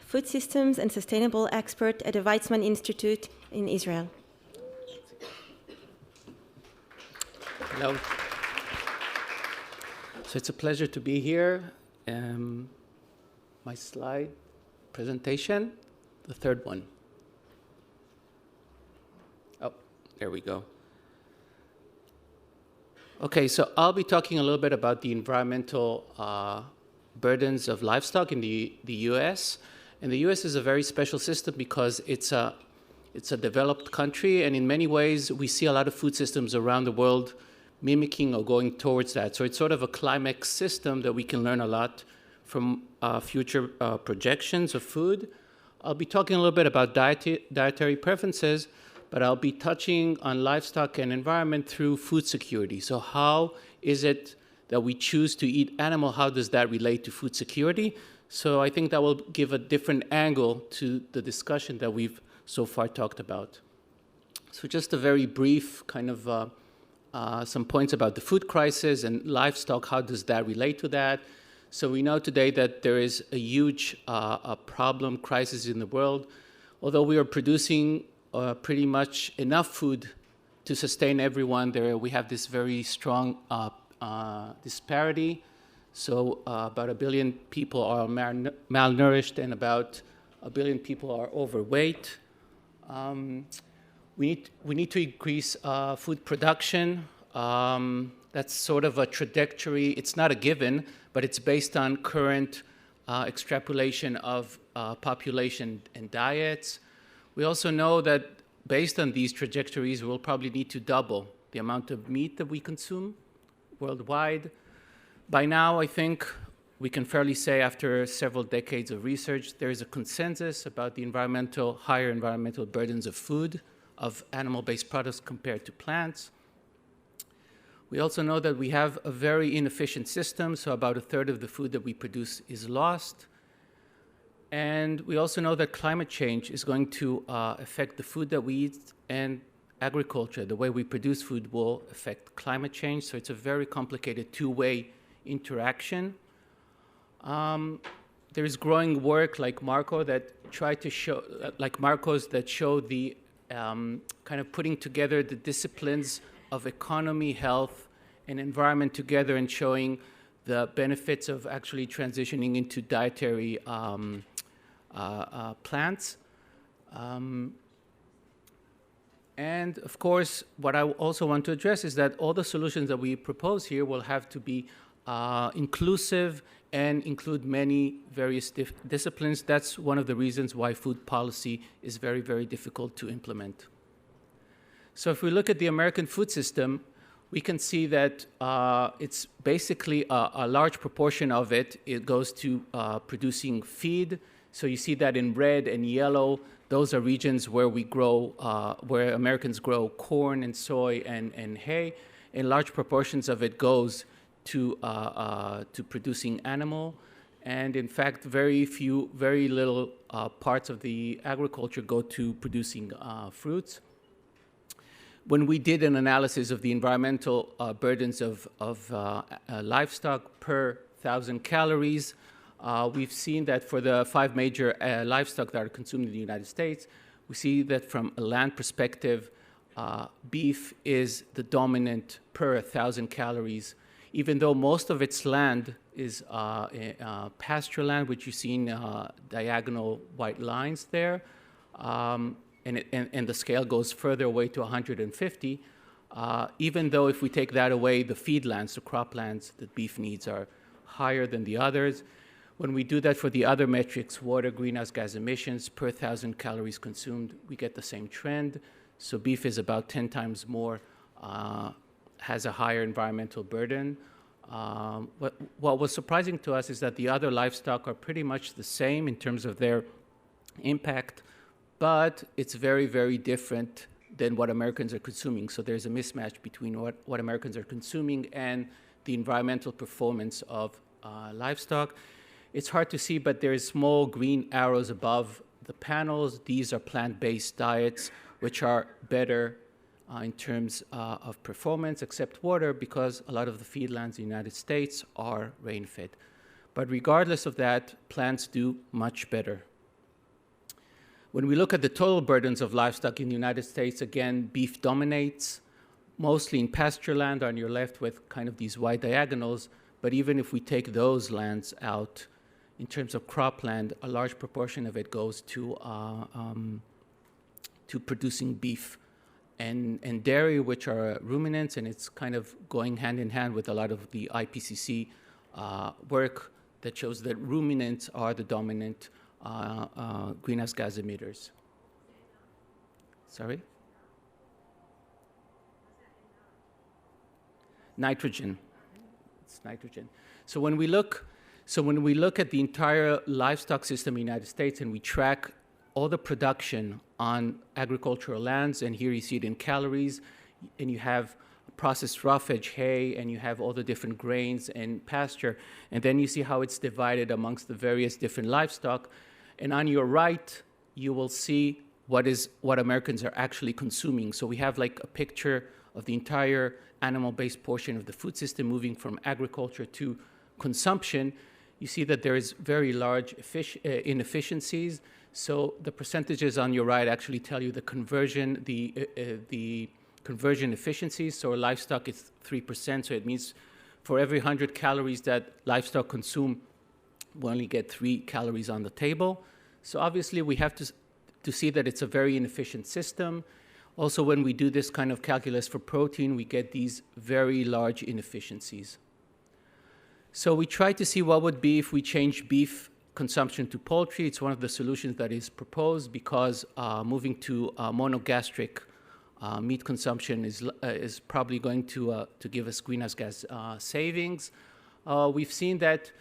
food systems and sustainable expert at the Weizmann Institute in Israel. Hello. So it's a pleasure to be here. My slide presentation, the third one. Oh, there we go. Okay, so I'll be talking a little bit about the environmental burdens of livestock in the US. And the US is a very special system because it's a developed country, and in many ways we see a lot of food systems around the world mimicking or going towards that. So it's sort of a climax system that we can learn a lot from future projections of food. I'll be talking a little bit about dietary preferences, but I'll be touching on livestock and environment through food security. So how is it that we choose to eat animal? How does that relate to food security? So I think that will give a different angle to the discussion that we've so far talked about. So just a very brief kind of some points about the food crisis and livestock. How does that relate to that? So we know today that there is a huge problem, crisis in the world. Although we are producing pretty much enough food to sustain everyone, we have this very strong disparity. So about 1 billion people are malnourished and about 1 billion people are overweight. We need to increase food production. That's sort of a trajectory. It's not a given, but it's based on current extrapolation of population and diets. We also know that based on these trajectories, we'll probably need to double the amount of meat that we consume worldwide. By now, I think we can fairly say, after several decades of research, there is a consensus about the higher environmental burdens of food, of animal-based products compared to plants. We also know that we have a very inefficient system, so about a third of the food that we produce is lost. And we also know that climate change is going to affect the food that we eat, and agriculture, the way we produce food, will affect climate change. So it's a very complicated two-way interaction. There is growing work like Marco that try to show, like Marco's, that show the kind of putting together the disciplines of economy, health, and environment together, and showing the benefits of actually transitioning into dietary plants. And of course, what I also want to address is that all the solutions that we propose here will have to be inclusive and include many various disciplines. That's one of the reasons why food policy is very, very difficult to implement. So if we look at the American food system, we can see that it's basically a large proportion of it goes to producing feed. So you see that in red and yellow. Those are regions where we grow, where Americans grow corn and soy and hay, and large proportions of it goes to producing animal. And in fact, very little parts of the agriculture go to producing fruits. When we did an analysis of the environmental burdens of livestock per 1,000 calories, we've seen that for the 5 major livestock that are consumed in the United States, we see that from a land perspective, beef is the dominant per 1,000 calories, even though most of its land is pasture land, which you see in diagonal white lines there. And the scale goes further away to 150, even though if we take that away, the feedlands, the croplands that beef needs are higher than the others. When we do that for the other metrics, water, greenhouse gas emissions per 1,000 calories consumed, we get the same trend. So beef is about 10 times more, has a higher environmental burden. What was surprising to us is that the other livestock are pretty much the same in terms of their impact, but it's very, very different than what Americans are consuming. So there's a mismatch between what Americans are consuming and the environmental performance of livestock. It's hard to see, but there's small green arrows above the panels. These are plant-based diets, which are better in terms of performance, except water, because a lot of the feedlands in the United States are rain-fed. But regardless of that, plants do much better. When we look at the total burdens of livestock in the United States, again, beef dominates, mostly in pasture land, and you're left with kind of these wide diagonals. But even if we take those lands out, in terms of cropland, a large proportion of it goes to producing beef and dairy, which are ruminants, and it's kind of going hand in hand with a lot of the IPCC work that shows that ruminants are the dominant greenhouse gas emitters. Sorry? Nitrogen. It's nitrogen. So when we look at the entire livestock system in the United States and we track all the production on agricultural lands, and here you see it in calories, and you have processed roughage, hay, and you have all the different grains and pasture, and then you see how it's divided amongst the various different livestock. And on your right, you will see what Americans are actually consuming. So we have like a picture of the entire animal-based portion of the food system moving from agriculture to consumption. You see that there is very large inefficiencies. So the percentages on your right actually tell you the conversion, the conversion efficiencies. So livestock is 3%. So it means for every 100 calories that livestock consume, we only get 3 calories on the table. So obviously we have to see that it's a very inefficient system. Also, when we do this kind of calculus for protein, we get these very large inefficiencies. So we try to see what would be if we change beef consumption to poultry. It's one of the solutions that is proposed because moving to monogastric meat consumption is probably going to give us greenhouse gas savings. We've seen that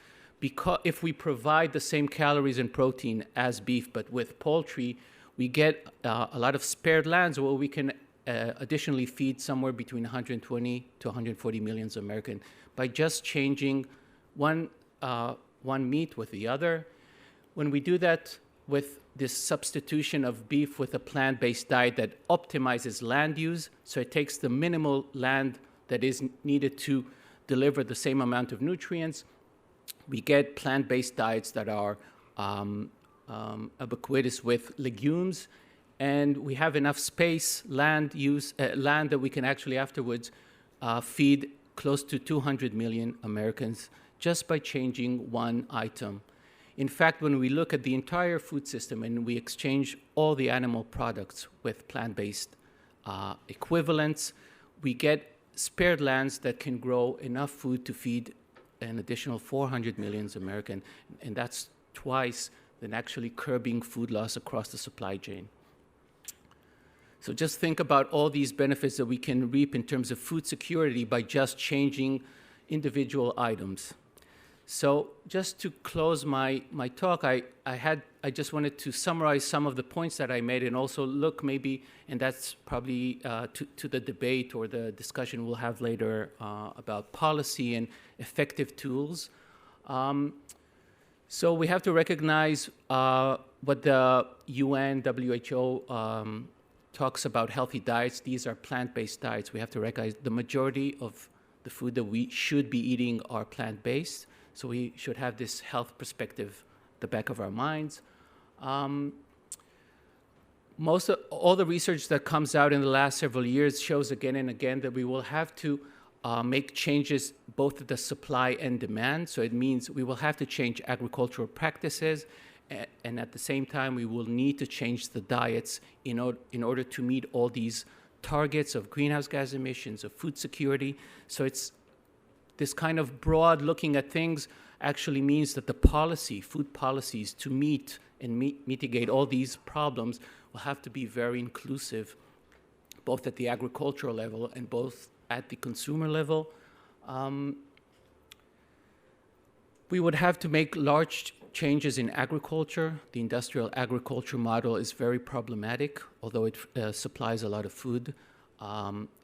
because if we provide the same calories and protein as beef but with poultry, we get a lot of spared lands where we can additionally feed somewhere between 120 to 140 million Americans by just changing one meat with the other. When we do that with this substitution of beef with a plant-based diet that optimizes land use, so it takes the minimal land that is needed to deliver the same amount of nutrients, we get plant-based diets that are ubiquitous with legumes, and we have enough space, land that we can actually afterwards feed close to 200 million Americans just by changing one item. In fact, when we look at the entire food system and we exchange all the animal products with plant-based equivalents, we get spared lands that can grow enough food to feed an additional 400 million Americans, and that's twice than actually curbing food loss across the supply chain. So just think about all these benefits that we can reap in terms of food security by just changing individual items. So just to close my talk, I just wanted to summarize some of the points that I made and also look maybe, and that's probably to the debate or the discussion we'll have later about policy and effective tools. So we have to recognize what the UN, WHO talks about healthy diets. These are plant-based diets. We have to recognize the majority of the food that we should be eating are plant-based. So we should have this health perspective at the back of our minds. All the research that comes out in the last several years shows again and again that we will have to make changes both at the supply and demand. So it means we will have to change agricultural practices, and at the same time, we will need to change the diets in order to meet all these targets of greenhouse gas emissions, of food security. So it's this kind of broad looking at things actually means that the food policies to meet and mitigate all these problems will have to be very inclusive, both at the agricultural level and both at the consumer level. We would have to make large changes in agriculture. The industrial agriculture model is very problematic, although it supplies a lot of food.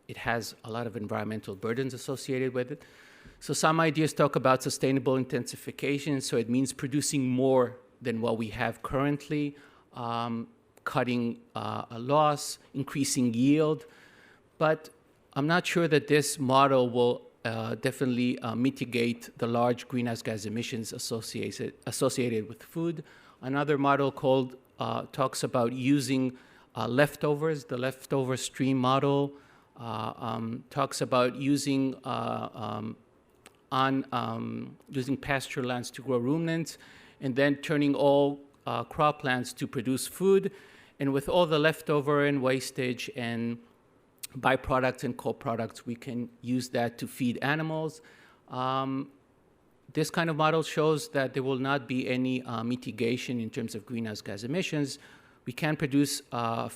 It has a lot of environmental burdens associated with it. So some ideas talk about sustainable intensification, so it means producing more than what we have currently, cutting a loss, increasing yield. But I'm not sure that this model will definitely mitigate the large greenhouse gas emissions associated with food. Another model talks about using leftovers. The leftover stream model talks about using pasture lands to grow ruminants and then turning all croplands to produce food. And with all the leftover and wastage and byproducts and co-products, we can use that to feed animals. This kind of model shows that there will not be any mitigation in terms of greenhouse gas emissions. We can produce a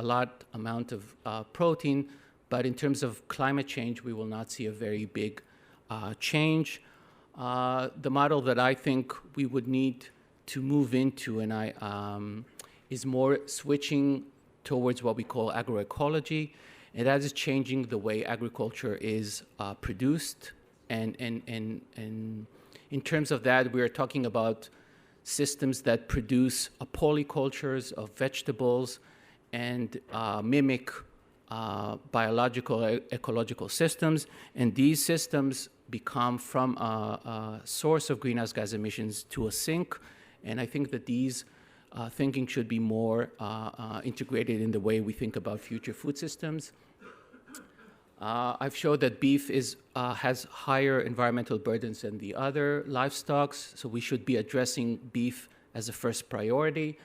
lot amount of protein, but in terms of climate change, we will not see a very big change. The model that I think we would need to move into is more switching towards what we call agroecology. And that is changing the way agriculture is produced. And in terms of that, we are talking about systems that produce polycultures of vegetables and mimic biological ecological systems. And these systems become from a source of greenhouse gas emissions to a sink. And I think that these thinking should be more integrated in the way we think about future food systems. I've showed that beef has higher environmental burdens than the other livestock, so we should be addressing beef as a first priority.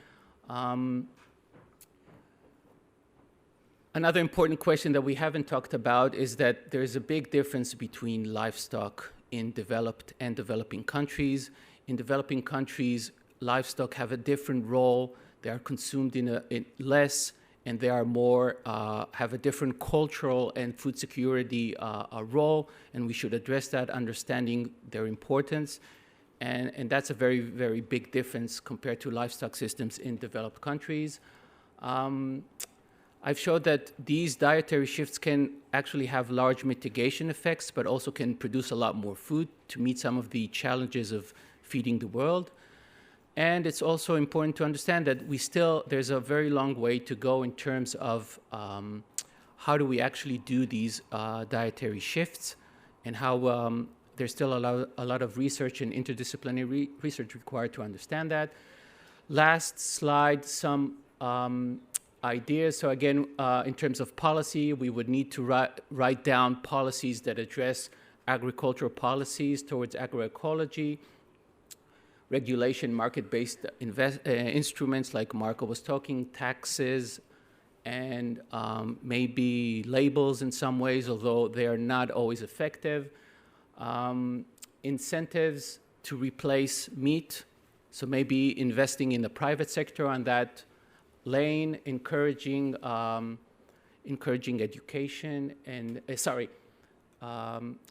Another important question that we haven't talked about is that there's a big difference between livestock in developed and developing countries. In developing countries, livestock have a different role. They are consumed in less, and they are more, have a different cultural and food security role, and we should address that, understanding their importance. And that's a very, very big difference compared to livestock systems in developed countries. I've showed that these dietary shifts can actually have large mitigation effects, but also can produce a lot more food to meet some of the challenges of feeding the world. And it's also important to understand that there's a very long way to go in terms of how do we actually do these dietary shifts, and how there's still a lot of research and interdisciplinary research required to understand that. Last slide, some ideas. So again, in terms of policy, we would need to write down policies that address agricultural policies towards agroecology, regulation, market-based instruments like Marco was talking, taxes, and maybe labels in some ways, although they are not always effective. Incentives to replace meat, so maybe investing in the private sector on that lane, encouraging education and,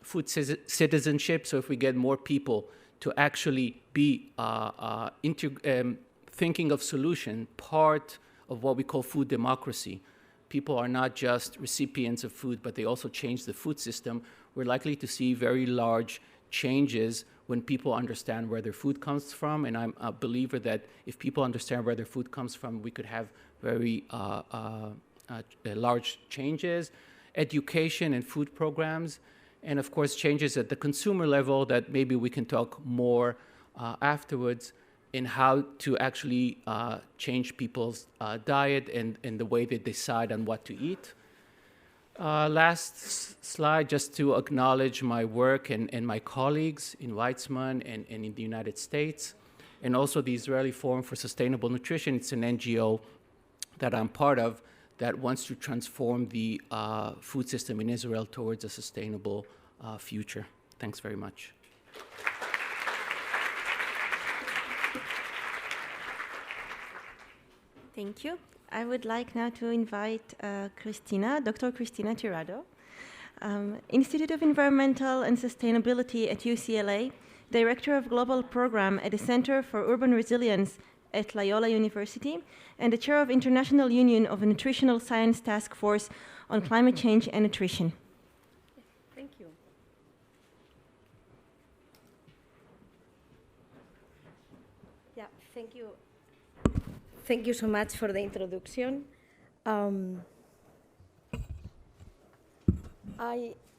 food citizenship. So if we get more people to actually be thinking of solution, part of what we call food democracy. People are not just recipients of food, but they also change the food system. We're likely to see very large changes when people understand where their food comes from. And I'm a believer that if people understand where their food comes from, we could have very large changes. Education and food programs, and of course changes at the consumer level that maybe we can talk more afterwards in how to actually change people's diet and the way they decide on what to eat. Last slide, just to acknowledge my work and my colleagues in Weizmann and in the United States, and also the Israeli Forum for Sustainable Nutrition. It's an NGO that I'm part of that wants to transform the food system in Israel towards a sustainable future. Thanks very much. Thank you. I would like now to invite Dr. Cristina Tirado, Institute of Environmental and Sustainability at UCLA, Director of Global Program at the Center for Urban Resilience at Loyola University, and the Chair of International Union of a Nutritional Science Task Force on Climate Change and Nutrition. Thank you. Yeah, thank you. Thank you so much for the introduction.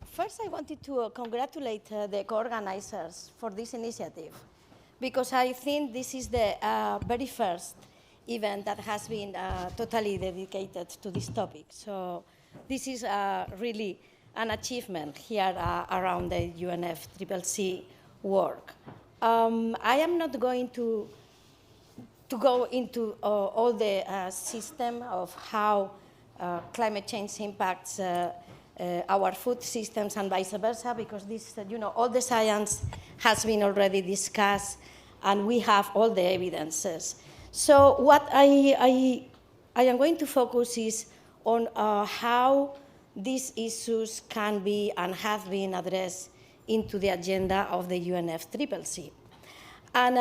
First, I wanted to congratulate the co-organizers for this initiative, because I think this is the very first event that has been totally dedicated to this topic. So this is really an achievement here around the UNFCCC work. I am not going to go into all the system of how climate change impacts our food systems and vice versa, because this, all the science has been already discussed and we have all the evidences. So what I am going to focus is on how these issues can be and have been addressed into the agenda of the UNFCCC. And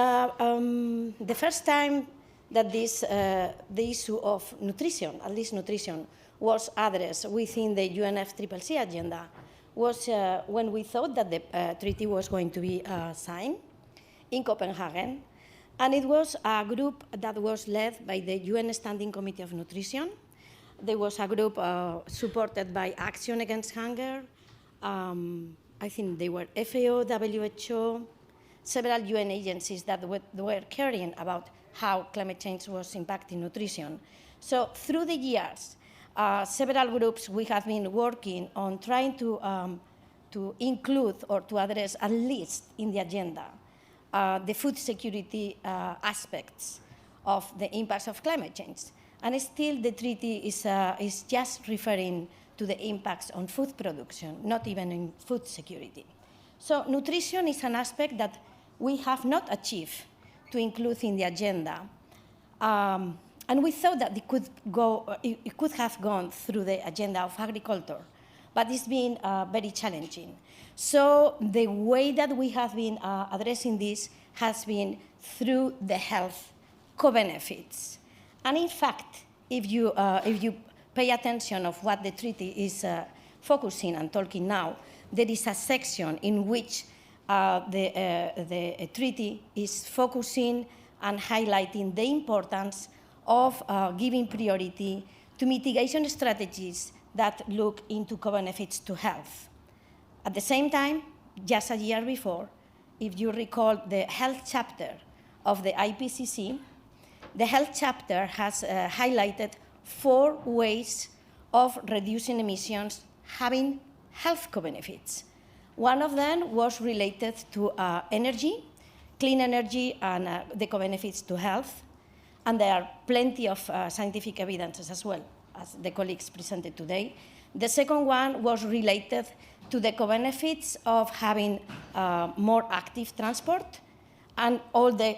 the first time that the issue of nutrition, at least nutrition, was addressed within the UNFCCC agenda was when we thought that the treaty was going to be signed in Copenhagen. And it was a group that was led by the UN Standing Committee of Nutrition. There was a group supported by Action Against Hunger. I think they were FAO, WHO, several UN agencies that were caring about how climate change was impacting nutrition. So through the years, several groups, we have been working on trying to include or to address at least in the agenda the food security aspects of the impacts of climate change. And still the treaty is just referring to the impacts on food production, not even in food security. So nutrition is an aspect that we have not achieved to include in the agenda. And we thought that it could have gone through the agenda of agriculture, but it's been very challenging. So the way that we have been addressing this has been through the health co-benefits. And in fact, if you pay attention of what the treaty is focusing and talking now, there is a section in which the treaty is focusing and highlighting the importance of giving priority to mitigation strategies that look into co-benefits to health. At the same time, just a year before, if you recall the health chapter of the IPCC, the health chapter has highlighted 4 ways of reducing emissions having health co-benefits. One of them was related to energy, clean energy, and the co-benefits to health. And there are plenty of scientific evidences as well, as the colleagues presented today. The second one was related to the co-benefits of having more active transport and all the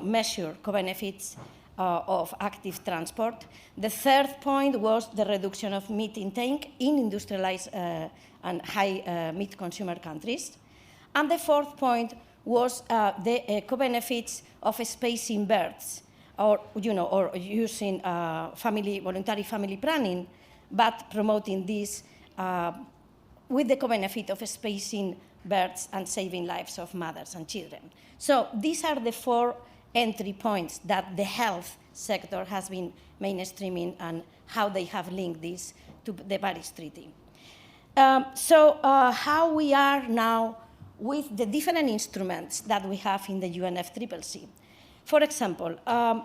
measured co-benefits of active transport. The third point was the reduction of meat intake in industrialized and high meat consumer countries. And the fourth point was the co-benefits of spacing births, or using voluntary family planning, but promoting this with the co-benefit of spacing births and saving lives of mothers and children. So these are the 4 entry points that the health sector has been mainstreaming and how they have linked this to the Paris Treaty. How we are now with the different instruments that we have in the UNFCCC. For example,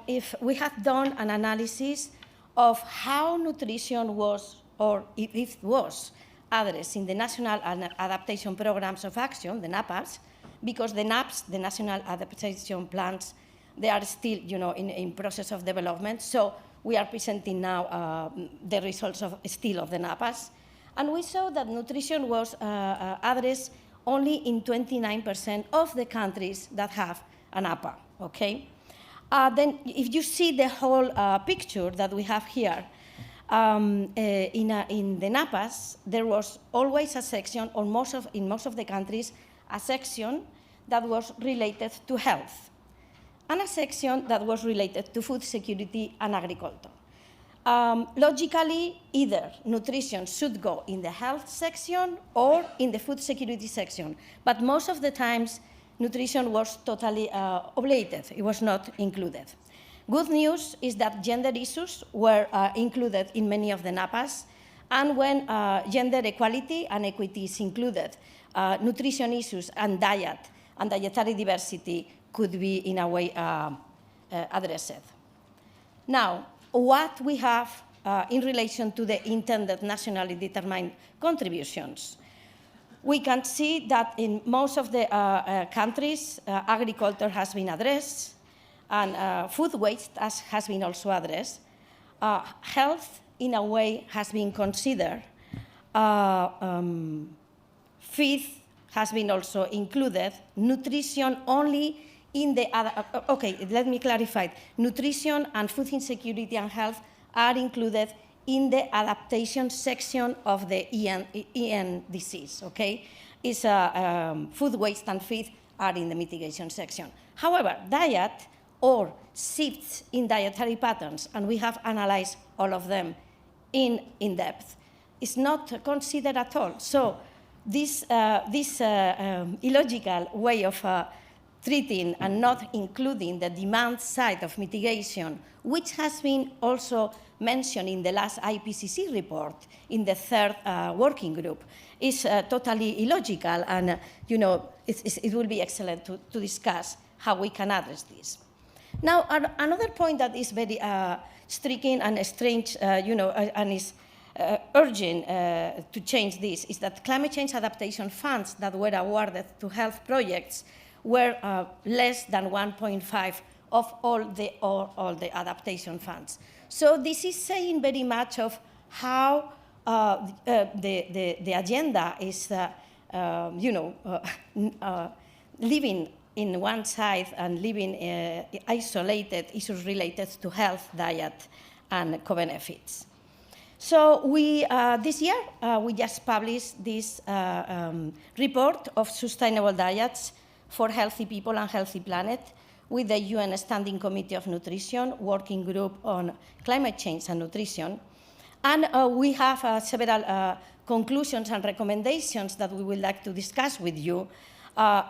if we have done an analysis of how nutrition was, or if it was, addressed in the National Adaptation Programs of Action, the NAPAs, because the NAPs, the National Adaptation Plans, they are still in process of development. So we are presenting now the results of the NAPAs. And we saw that nutrition was addressed only in 29% of the countries that have an APA, okay? Then if you see the whole picture that we have here, in the NAPAs, there was always a section, or in most of the countries, a section that was related to health, and a section that was related to food security and agriculture. Logically, either nutrition should go in the health section or in the food security section, but most of the times, nutrition was totally obviated. It was not included. Good news is that gender issues were included in many of the NAPAs, and when gender equality and equity is included, nutrition issues and diet and dietary diversity could be, in a way, addressed. Now, what we have in relation to the intended nationally determined contributions. We can see that in most of the countries, agriculture has been addressed, and food waste has been also addressed. Health, in a way, has been considered. Feed has been also included. Nutrition only in the other, okay, let me clarify. Nutrition and food insecurity and health are included in the adaptation section of the EN disease, okay? It's food waste and feed are in the mitigation section. However, diet or shifts in dietary patterns, and we have analyzed all of them in depth, is not considered at all. So this illogical way of treating and not including the demand side of mitigation, which has been also mentioned in the last IPCC report in the 3rd working group, is totally illogical, and it will be excellent to discuss how we can address this. Now, another point that is very striking and strange, and is urgent to change this, is that climate change adaptation funds that were awarded to health projects were less than 1.5 of all the adaptation funds. So this is saying very much of how the agenda is, living in one side and living isolated issues related to health, diet, and co-benefits. So this year, we just published this report of sustainable diets for healthy people and healthy planet with the UN Standing Committee of Nutrition, Working Group on Climate Change and Nutrition. And we have several conclusions and recommendations that we would like to discuss with you,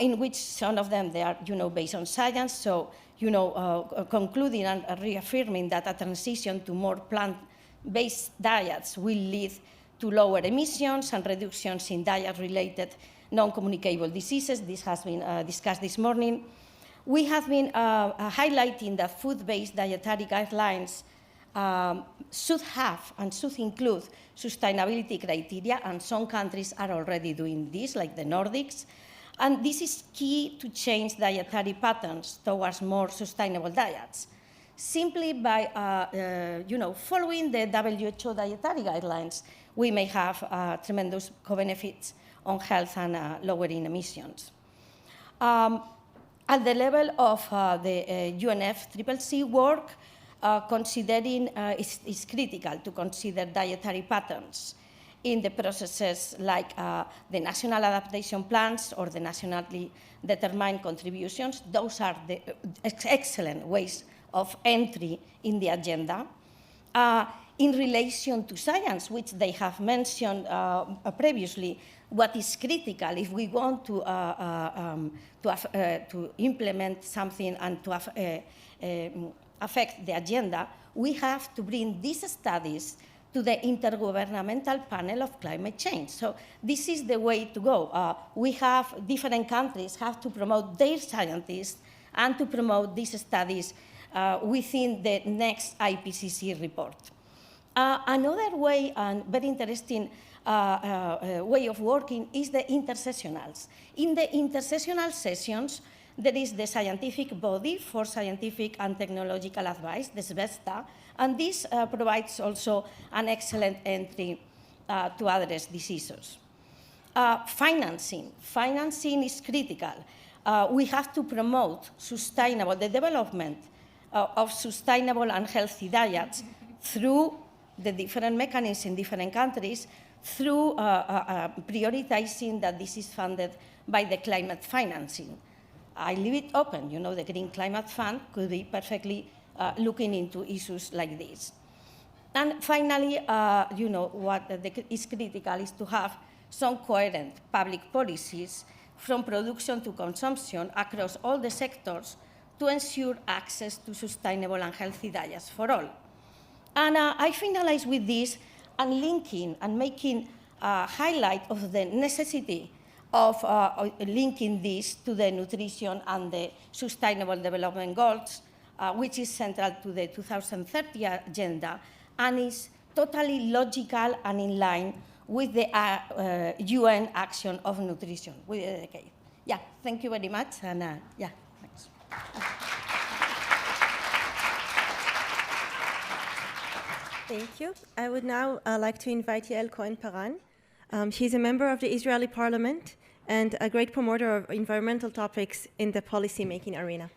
in which some of them, they are, based on science. So, concluding and reaffirming that a transition to more plant-based diets will lead to lower emissions and reductions in diet-related non-communicable diseases. This has been discussed this morning. We have been highlighting that food-based dietary guidelines should have and should include sustainability criteria, and some countries are already doing this, like the Nordics. And this is key to change dietary patterns towards more sustainable diets. Simply by following the WHO dietary guidelines, we may have tremendous co-benefits on health and lowering emissions. At the level of the UNFCCC work, considering is critical to consider dietary patterns in the processes like the national adaptation plans or the nationally determined contributions. Those are the excellent ways of entry in the agenda. In relation to science, which they have mentioned previously, what is critical if we want to implement something and to affect the agenda, we have to bring these studies to the Intergovernmental Panel of Climate Change. So this is the way to go. We have different countries have to promote their scientists and to promote these studies within the next IPCC report. Another way, and very interesting way of working, is the intersessionals. In the intersessional sessions, there is the scientific body for scientific and technological advice, the SBESTA, and this provides also an excellent entry to address these issues. Financing. Financing is critical. We have to promote the development of sustainable and healthy diets through the different mechanisms in different countries, through prioritizing that this is funded by the climate financing. I leave it open. The Green Climate Fund could be perfectly looking into issues like this. And finally, what is critical is to have some coherent public policies from production to consumption across all the sectors to ensure access to sustainable and healthy diets for all. And I finalize with this and linking and making a highlight of the necessity of linking this to the nutrition and the Sustainable Development Goals, which is central to the 2030 agenda and is totally logical and in line with the UN action of nutrition within the decade. Yeah, thank you very much, and yeah, thanks. Thank you. I would now like to invite Yael Cohen-Paran. She's a member of the Israeli parliament and a great promoter of environmental topics in the policy-making arena.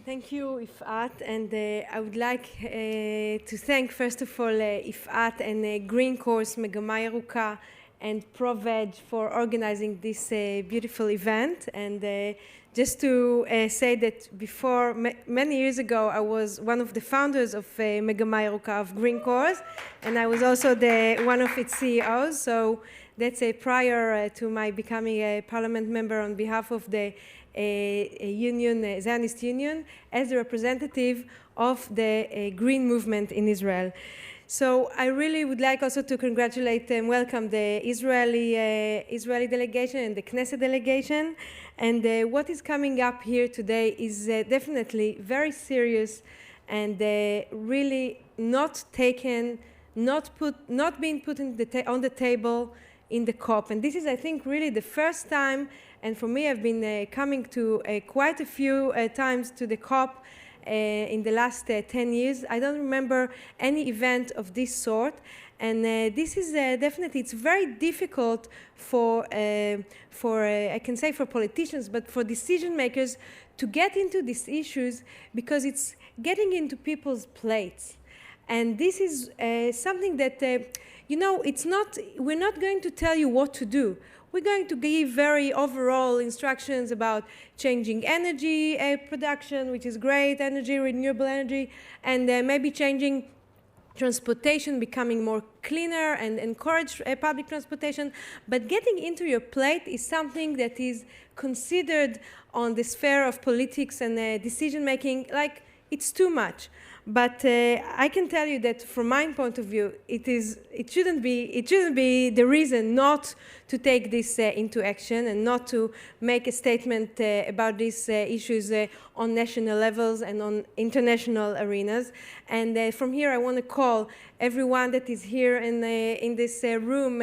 Thank you, Ifat, and I would like to thank, first of all, Ifat and Green Course, Megama Yeruka, and ProVeg for organizing this beautiful event. And just to say that before, many years ago, I was one of the founders of Megama Yeruka of Green Course, and I was also one of its CEOs. So that's prior to my becoming a parliament member on behalf of the union, Zionist Union, as the representative of the green movement in Israel. So I really would like also to congratulate and welcome the Israeli delegation and the Knesset delegation. And what is coming up here today is definitely very serious and really not taken, not being put on the table in the COP. And this is, I think, really the first time, and for me, I've been coming to quite a few times to the COP in the last 10 years. I don't remember any event of this sort. And this is definitely, it's very difficult for I can say for politicians, but for decision makers to get into these issues because it's getting into people's plates. And this is something that, we're not going to tell you what to do. we're going to give very overall instructions about changing energy production, which is great, energy, renewable energy, and maybe changing transportation, becoming more cleaner and encourage public transportation. But getting into your plate is something that is considered on the sphere of politics and decision making like it's too much. But I can tell you that from my point of view, it shouldn't be the reason not to take this into action and not to make a statement about these issues on national levels and on international arenas. And from here, I want to call everyone that is here in this room,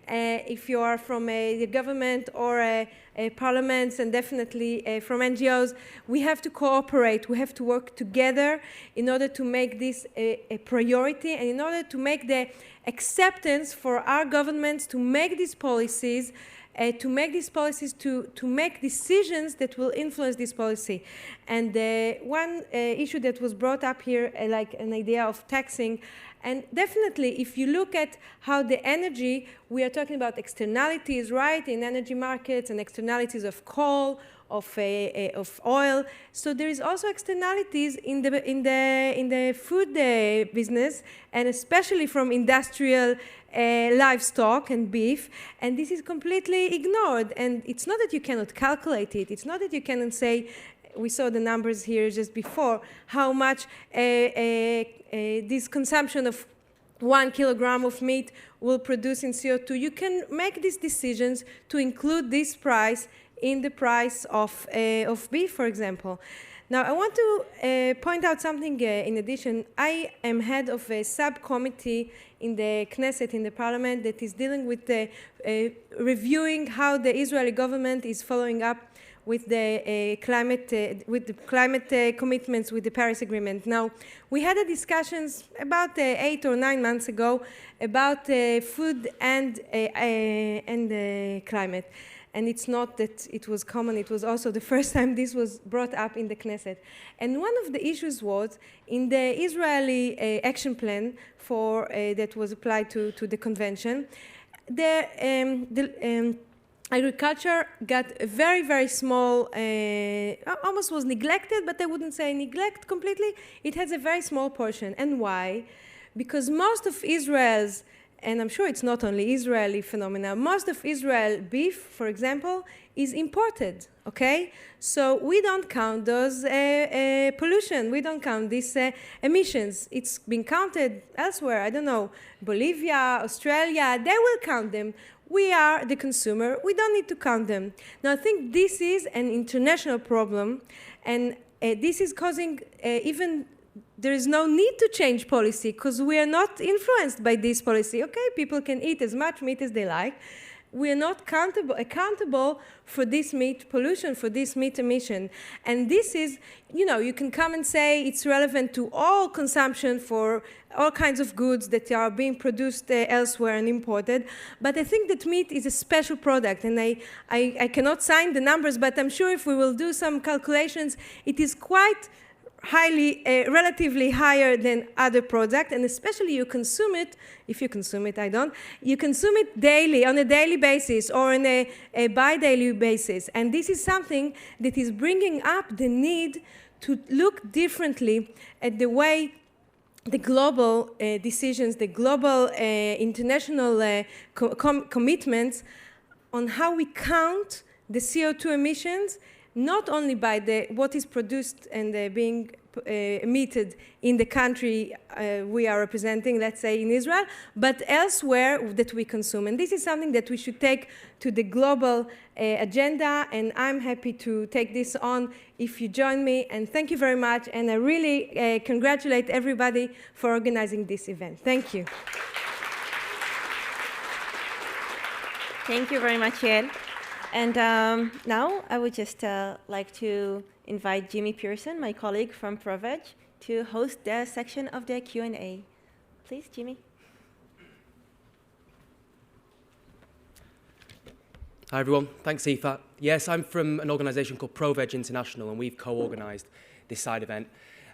if you are from the government or parliaments and definitely from NGOs, we have to cooperate, we have to work together in order to make this a priority and in order to make the acceptance for our governments to make these policies, to make decisions that will influence this policy. And one issue that was brought up here, like an idea of taxing, and definitely, if you look at how the energy, we are talking about externalities, right, in energy markets and externalities of coal, of oil. So there is also externalities in the food business, and especially from industrial livestock and beef, and this is completely ignored. And it's not that you cannot calculate it. It's not that you cannot say, we saw the numbers here just before, how much this consumption of 1 kilogram of meat will produce in CO2. You can make these decisions to include this price in the price of beef, for example. Now, I want to point out something in addition. I am head of a subcommittee in the Knesset, in the parliament, that is dealing with reviewing how the Israeli government is following up with the climate commitments with the Paris Agreement. Now, we had discussions about 8 or 9 months ago about food and climate. And it's not that it was common, it was also the first time this was brought up in the Knesset. And one of the issues was in the Israeli action plan that was applied to the convention, agriculture got a very, very small, almost was neglected, but I wouldn't say neglect completely. It has a very small portion. And why? Because most of Israel's, and I'm sure it's not only Israeli phenomena, most of Israel beef, for example, is imported, okay? So we don't count those pollution, we don't count these emissions. It's been counted elsewhere, I don't know, Bolivia, Australia, they will count them. We are the consumer, we don't need to count them. Now, I think this is an international problem, and this is causing even, there is no need to change policy because we are not influenced by this policy. Okay, people can eat as much meat as they like. We are not accountable for this meat pollution, for this meat emission. And this is, you can come and say it's relevant to all consumption for all kinds of goods that are being produced elsewhere and imported. But I think that meat is a special product, and I cannot sign the numbers, but I'm sure if we will do some calculations, it is quite highly, relatively higher than other products, and especially you consume it, if you consume it, I don't, you consume it daily, on a daily basis, or on a bi-daily basis. And this is something that is bringing up the need to look differently at the way the global decisions, the global international commitments on how we count the CO2 emissions, not only by what is produced and being emitted in the country we are representing, let's say in Israel, but elsewhere that we consume. And this is something that we should take to the global agenda, and I'm happy to take this on if you join me. And thank you very much, and I really congratulate everybody for organizing this event. Thank you. Thank you very much, Yael. And now I would just like to invite Jimmy Pearson, my colleague from ProVeg, to host the section of the Q&A. Please, Jimmy. Hi, everyone. Thanks, Aoife. Yes, I'm from an organisation called ProVeg International, and we've co-organised this side event.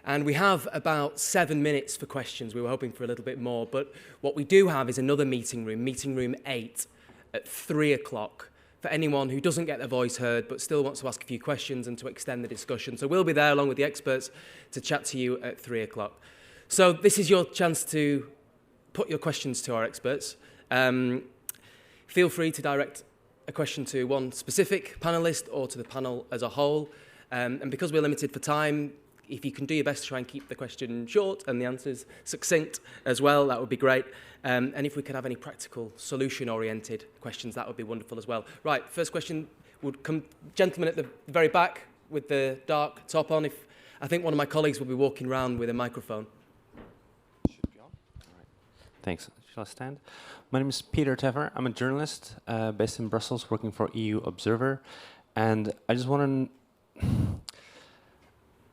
And we have about 7 minutes for questions. We were hoping for a little bit more. But what we do have is another meeting room 8, at 3 o'clock. for anyone who doesn't get their voice heard but still wants to ask a few questions and to extend the discussion. So we'll be there along with the experts to chat to you at 3 o'clock. So this is your chance to put your questions to our experts. Feel free to direct a question to one specific panellist or to the panel as a whole. And because we're limited for time, if you can do your best to try and keep the question short and the answers succinct as well, that would be great. And if we could have any practical, solution-oriented questions, that would be wonderful as well. Right, first question would come, gentleman at the very back with the dark top on. I think one of my colleagues will be walking around with a microphone. Should be on. All right. Thanks. Shall I stand? My name is Peter Tever. I'm a journalist based in Brussels, working for EU Observer. And I just want to...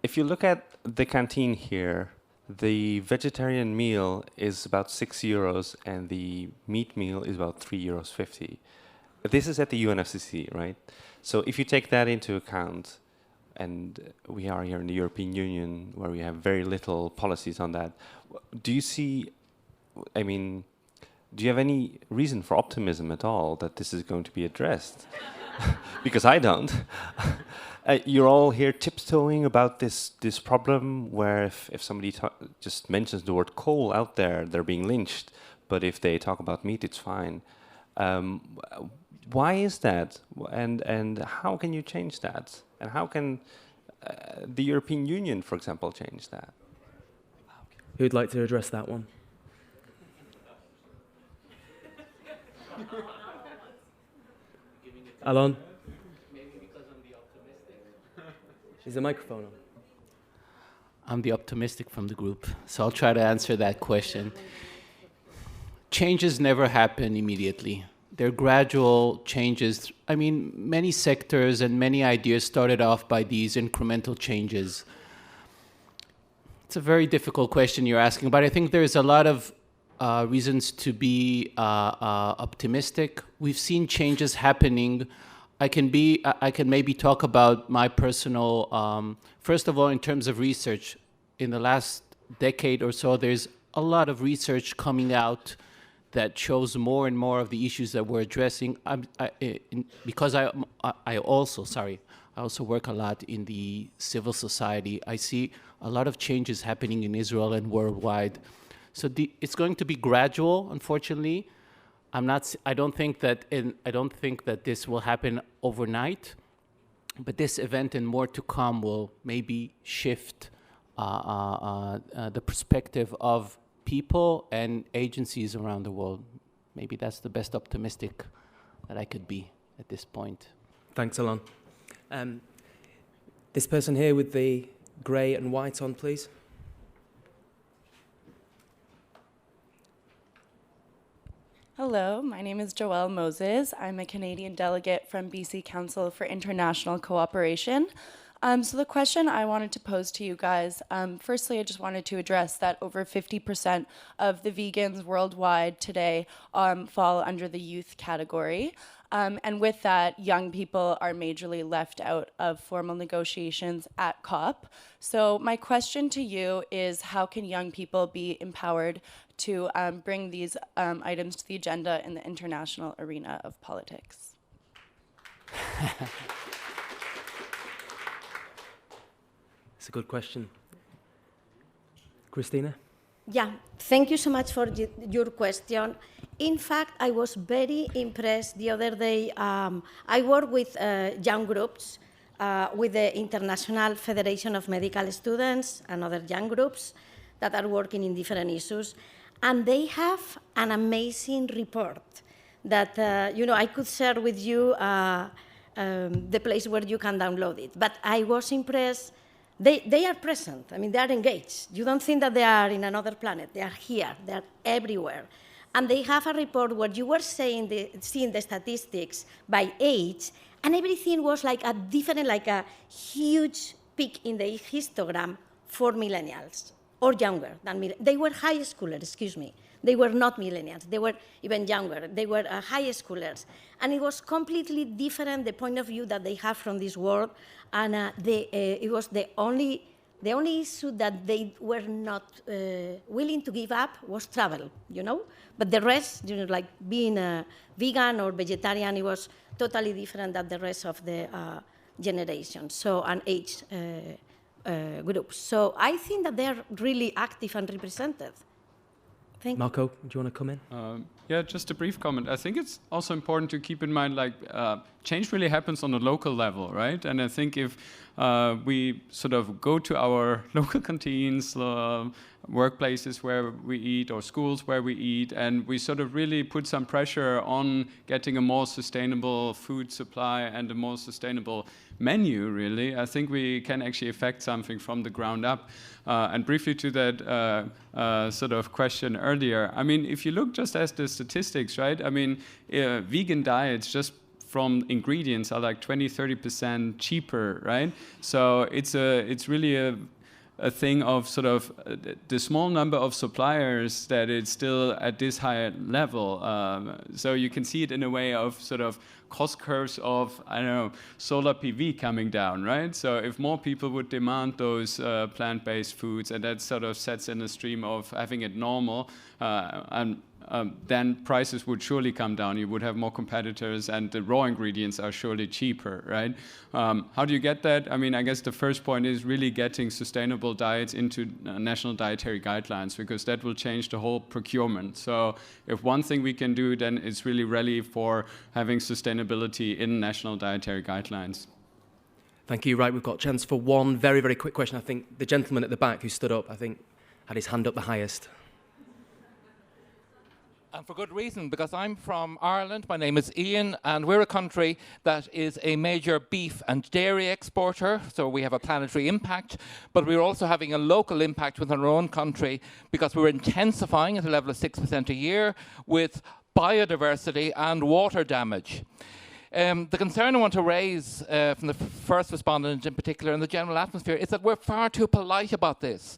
If you look at the canteen here, the vegetarian meal is about €6 and the meat meal is about €3.50. This is at the UNFCCC, right? So if you take that into account, and we are here in the European Union where we have very little policies on that, do you see, I mean, do you have any reason for optimism at all that this is going to be addressed? Because I don't. You're all here tiptoeing about this problem where if somebody just mentions the word coal out there, they're being lynched. But if they talk about meat, it's fine. Why is that? And how can you change that? And how can the European Union, for example, change that? Who'd like to address that one? Alon? Is the microphone on? I'm the optimistic from the group, so I'll try to answer that question. Changes never happen immediately. They're gradual changes. I mean, many sectors and many ideas started off by these incremental changes. It's a very difficult question you're asking, but I think there's a lot of reasons to be optimistic. We've seen changes happening. I can maybe talk about my personal, first of all, in terms of research. In the last decade or so, there's a lot of research coming out that shows more and more of the issues that we're addressing. Because I also work a lot in the civil society. I see a lot of changes happening in Israel and worldwide. So it's going to be gradual, unfortunately. I don't think that this will happen overnight, but this event and more to come will maybe shift the perspective of people and agencies around the world. Maybe that's the best optimistic that I could be at this point. Thanks, Alon. This person here with the grey and white on, please. Hello, my name is Joelle Moses. I'm a Canadian delegate from BC Council for International Cooperation. So the question I wanted to pose to you guys, firstly, I just wanted to address that over 50% of the vegans worldwide today fall under the youth category. And with that, young people are majorly left out of formal negotiations at COP. So my question to you is, how can young people be empowered to bring these items to the agenda in the international arena of politics? It's a good question. Christina? Yeah, thank you so much for your question. In fact, I was very impressed the other day. I work with young groups, with the International Federation of Medical Students and other young groups that are working in different issues. And they have an amazing report that, I could share with you the place where you can download it. But I was impressed. They are present. I mean, they are engaged. You don't think that they are in another planet. They are here. They are everywhere. And they have a report where you were seeing the statistics by age, and everything was like a different, like a huge peak in the histogram for millennials, or younger than they were high schoolers, excuse me. They were not millennials. They were even younger. They were high schoolers. And it was completely different, the point of view that they have from this world. And it was the only The only issue that they were not willing to give up was travel, you know? But the rest, you know, like being a vegan or vegetarian, it was totally different than the rest of the generation, so, and age groups. So I think that they're really active and represented. Thank you. Marco, do you want to come in? Yeah, just a brief comment. I think it's also important to keep in mind, like, change really happens on a local level, right? And I think if we sort of go to our local canteens, workplaces where we eat, or schools where we eat, and we sort of really put some pressure on getting a more sustainable food supply and a more sustainable menu, really, I think we can actually affect something from the ground up. And briefly to that sort of question earlier, I mean, if you look just at the statistics, right? I mean, vegan diets just from ingredients are like 20-30% cheaper, right? So it's really a thing of sort of the small number of suppliers that it's still at this high level. So you can see it in a way of sort of cost curves of, I don't know, solar PV coming down, right? So if more people would demand those plant-based foods, and that sort of sets in a stream of having it normal, then prices would surely come down. You would have more competitors, and the raw ingredients are surely cheaper, right? How do you get that? I mean, I guess the first point is really getting sustainable diets into national dietary guidelines, because that will change the whole procurement. So if one thing we can do, then it's really rally for having sustainability in national dietary guidelines. Thank you. Right, we've got a chance for one very, very quick question. I think the gentleman at the back who stood up, I think, had his hand up the highest. And for good reason, because I'm from Ireland, my name is Ian, and we're a country that is a major beef and dairy exporter, so we have a planetary impact, but we're also having a local impact within our own country, because we're intensifying at a level of 6% a year with biodiversity and water damage. The concern I want to raise from the first respondent in particular, and the general atmosphere, is that we're far too polite about this.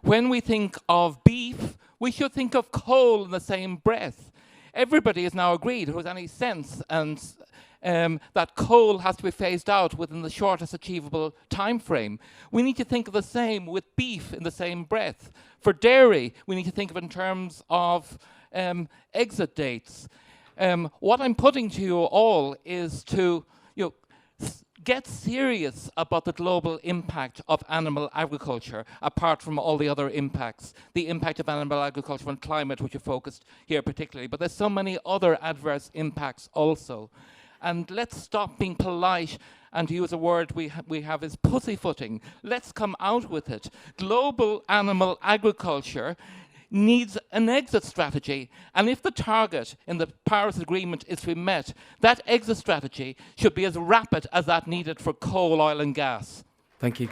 When we think of beef, we should think of coal in the same breath. Everybody has now agreed, who has any sense, and that coal has to be phased out within the shortest achievable time frame. We need to think of the same with beef in the same breath. For dairy, we need to think of it in terms of exit dates. What I'm putting to you all is to get serious about the global impact of animal agriculture, apart from all the other impacts. The impact of animal agriculture on climate, which are focused here particularly, but there's so many other adverse impacts also. And let's stop being polite, and to use a word we have is pussyfooting. Let's come out with it. Global animal agriculture needs an exit strategy, and if the target in the Paris Agreement is to be met, that exit strategy should be as rapid as that needed for coal, oil and gas. Thank you.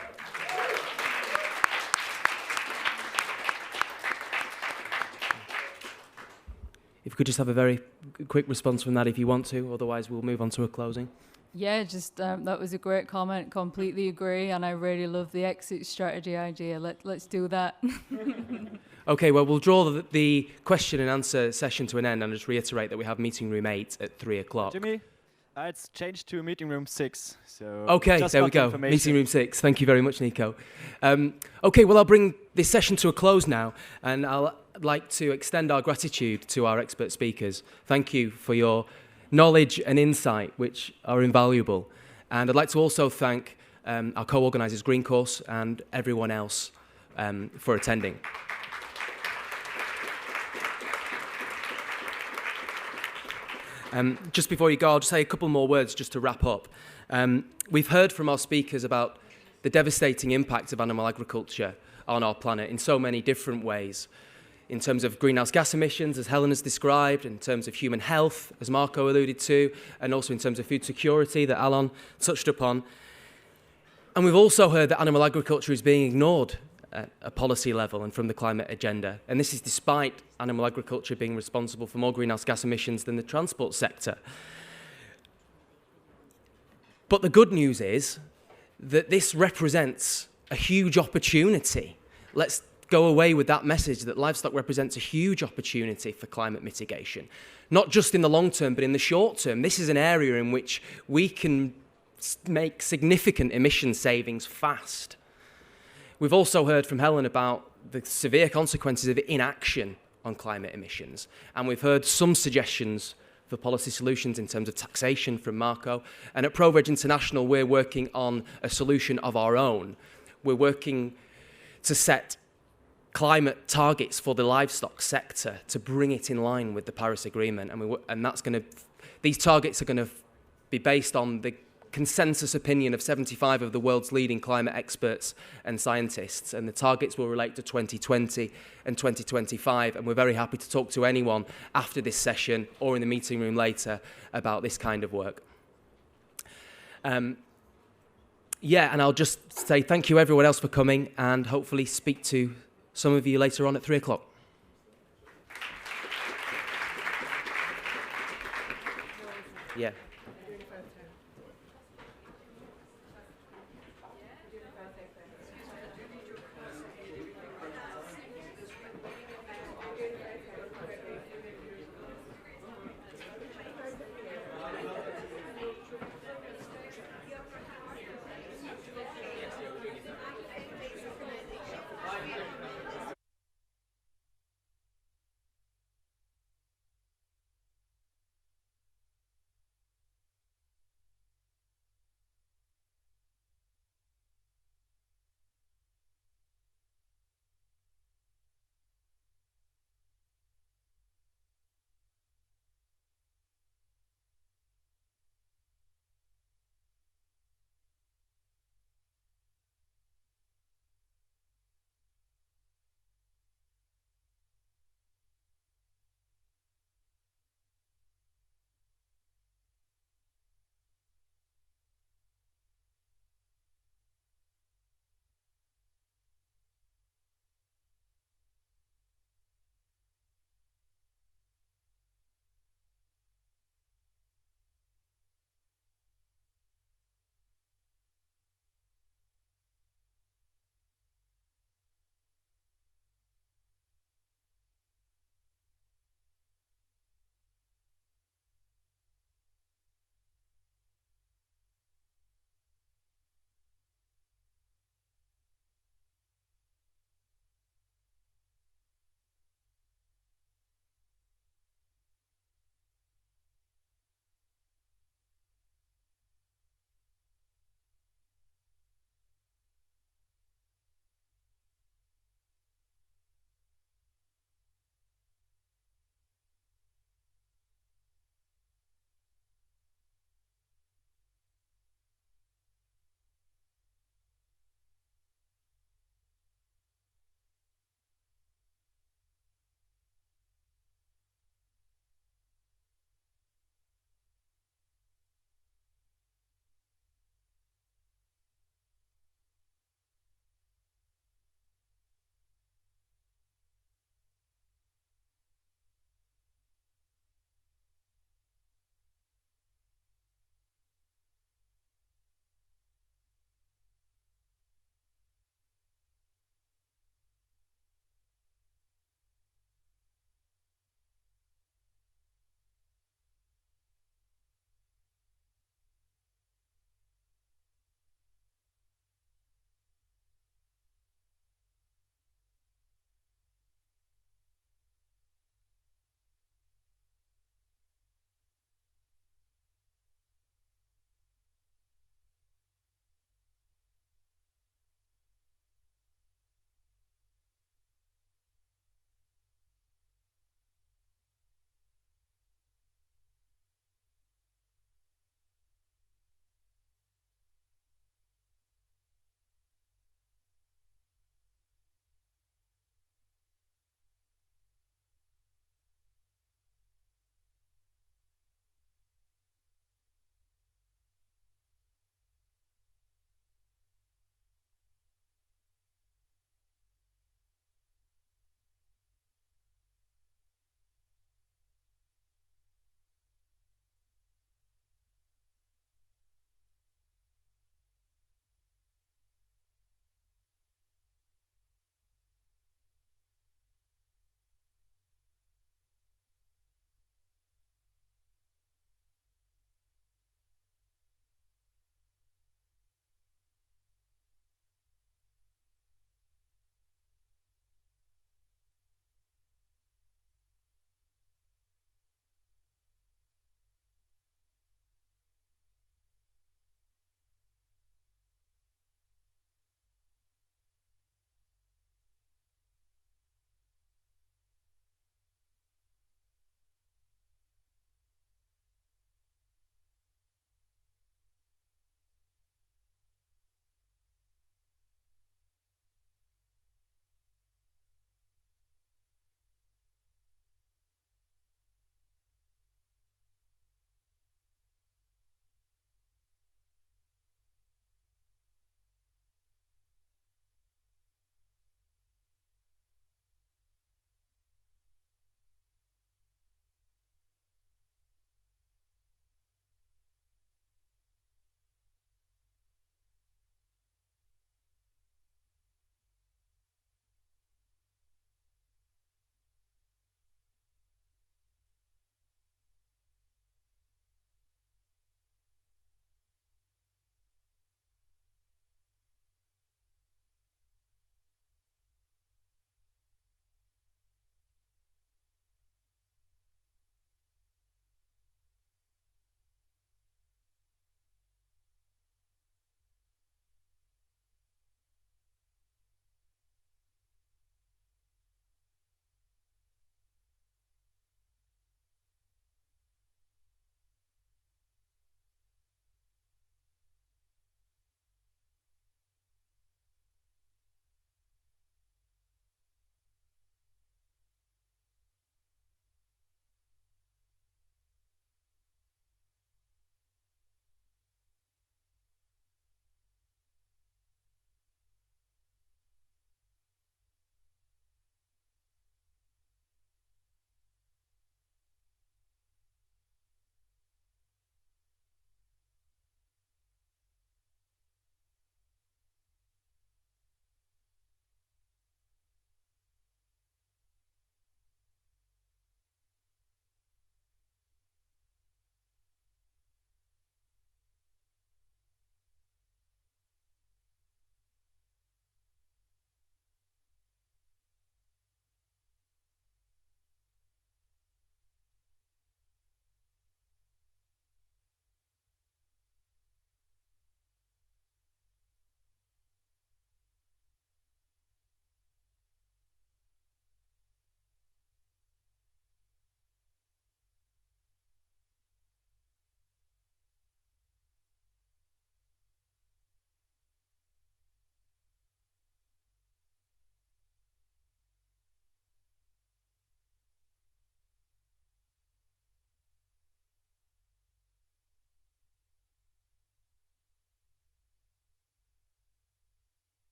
If we could just have a very quick response from that if you want to, otherwise we'll move on to a closing. Yeah, just that was a great comment. Completely agree, and I really love the exit strategy idea. Let's do that. Okay, well, we'll draw the question and answer session to an end, and just reiterate that we have meeting room 8 at 3 o'clock. Jimmy, it's changed to meeting room 6. So okay, there we go. Meeting room 6. Thank you very much, Nico. Okay, well, I'll bring this session to a close now, and I'd like to extend our gratitude to our expert speakers. Thank you for your knowledge and insight, which are invaluable. And I'd like to also thank our co-organisers, Green Course, and everyone else for attending. Just before you go, I'll just say a couple more words just to wrap up. We've heard from our speakers about the devastating impact of animal agriculture on our planet in so many different ways. In terms of greenhouse gas emissions, as Helen has described, in terms of human health, as Marco alluded to, and also in terms of food security that Alan touched upon. And we've also heard that animal agriculture is being ignored at a policy level and from the climate agenda. And this is despite animal agriculture being responsible for more greenhouse gas emissions than the transport sector. But the good news is that this represents a huge opportunity. Let's go away with that message that livestock represents a huge opportunity for climate mitigation. Not just in the long term, but in the short term. This is an area in which we can make significant emission savings fast. We've also heard from Helen about the severe consequences of inaction on climate emissions, and we've heard some suggestions for policy solutions in terms of taxation from Marco. And at ProVeg International, we're working on a solution of our own. We're working to set climate targets for the livestock sector to bring it in line with the Paris Agreement, and that's going to. These targets are going to be based on the consensus opinion of 75 of the world's leading climate experts and scientists, and the targets will relate to 2020 and 2025, and we're very happy to talk to anyone after this session or in the meeting room later about this kind of work. Yeah, and I'll just say thank you everyone else for coming, and hopefully speak to some of you later on at 3 o'clock. Yeah.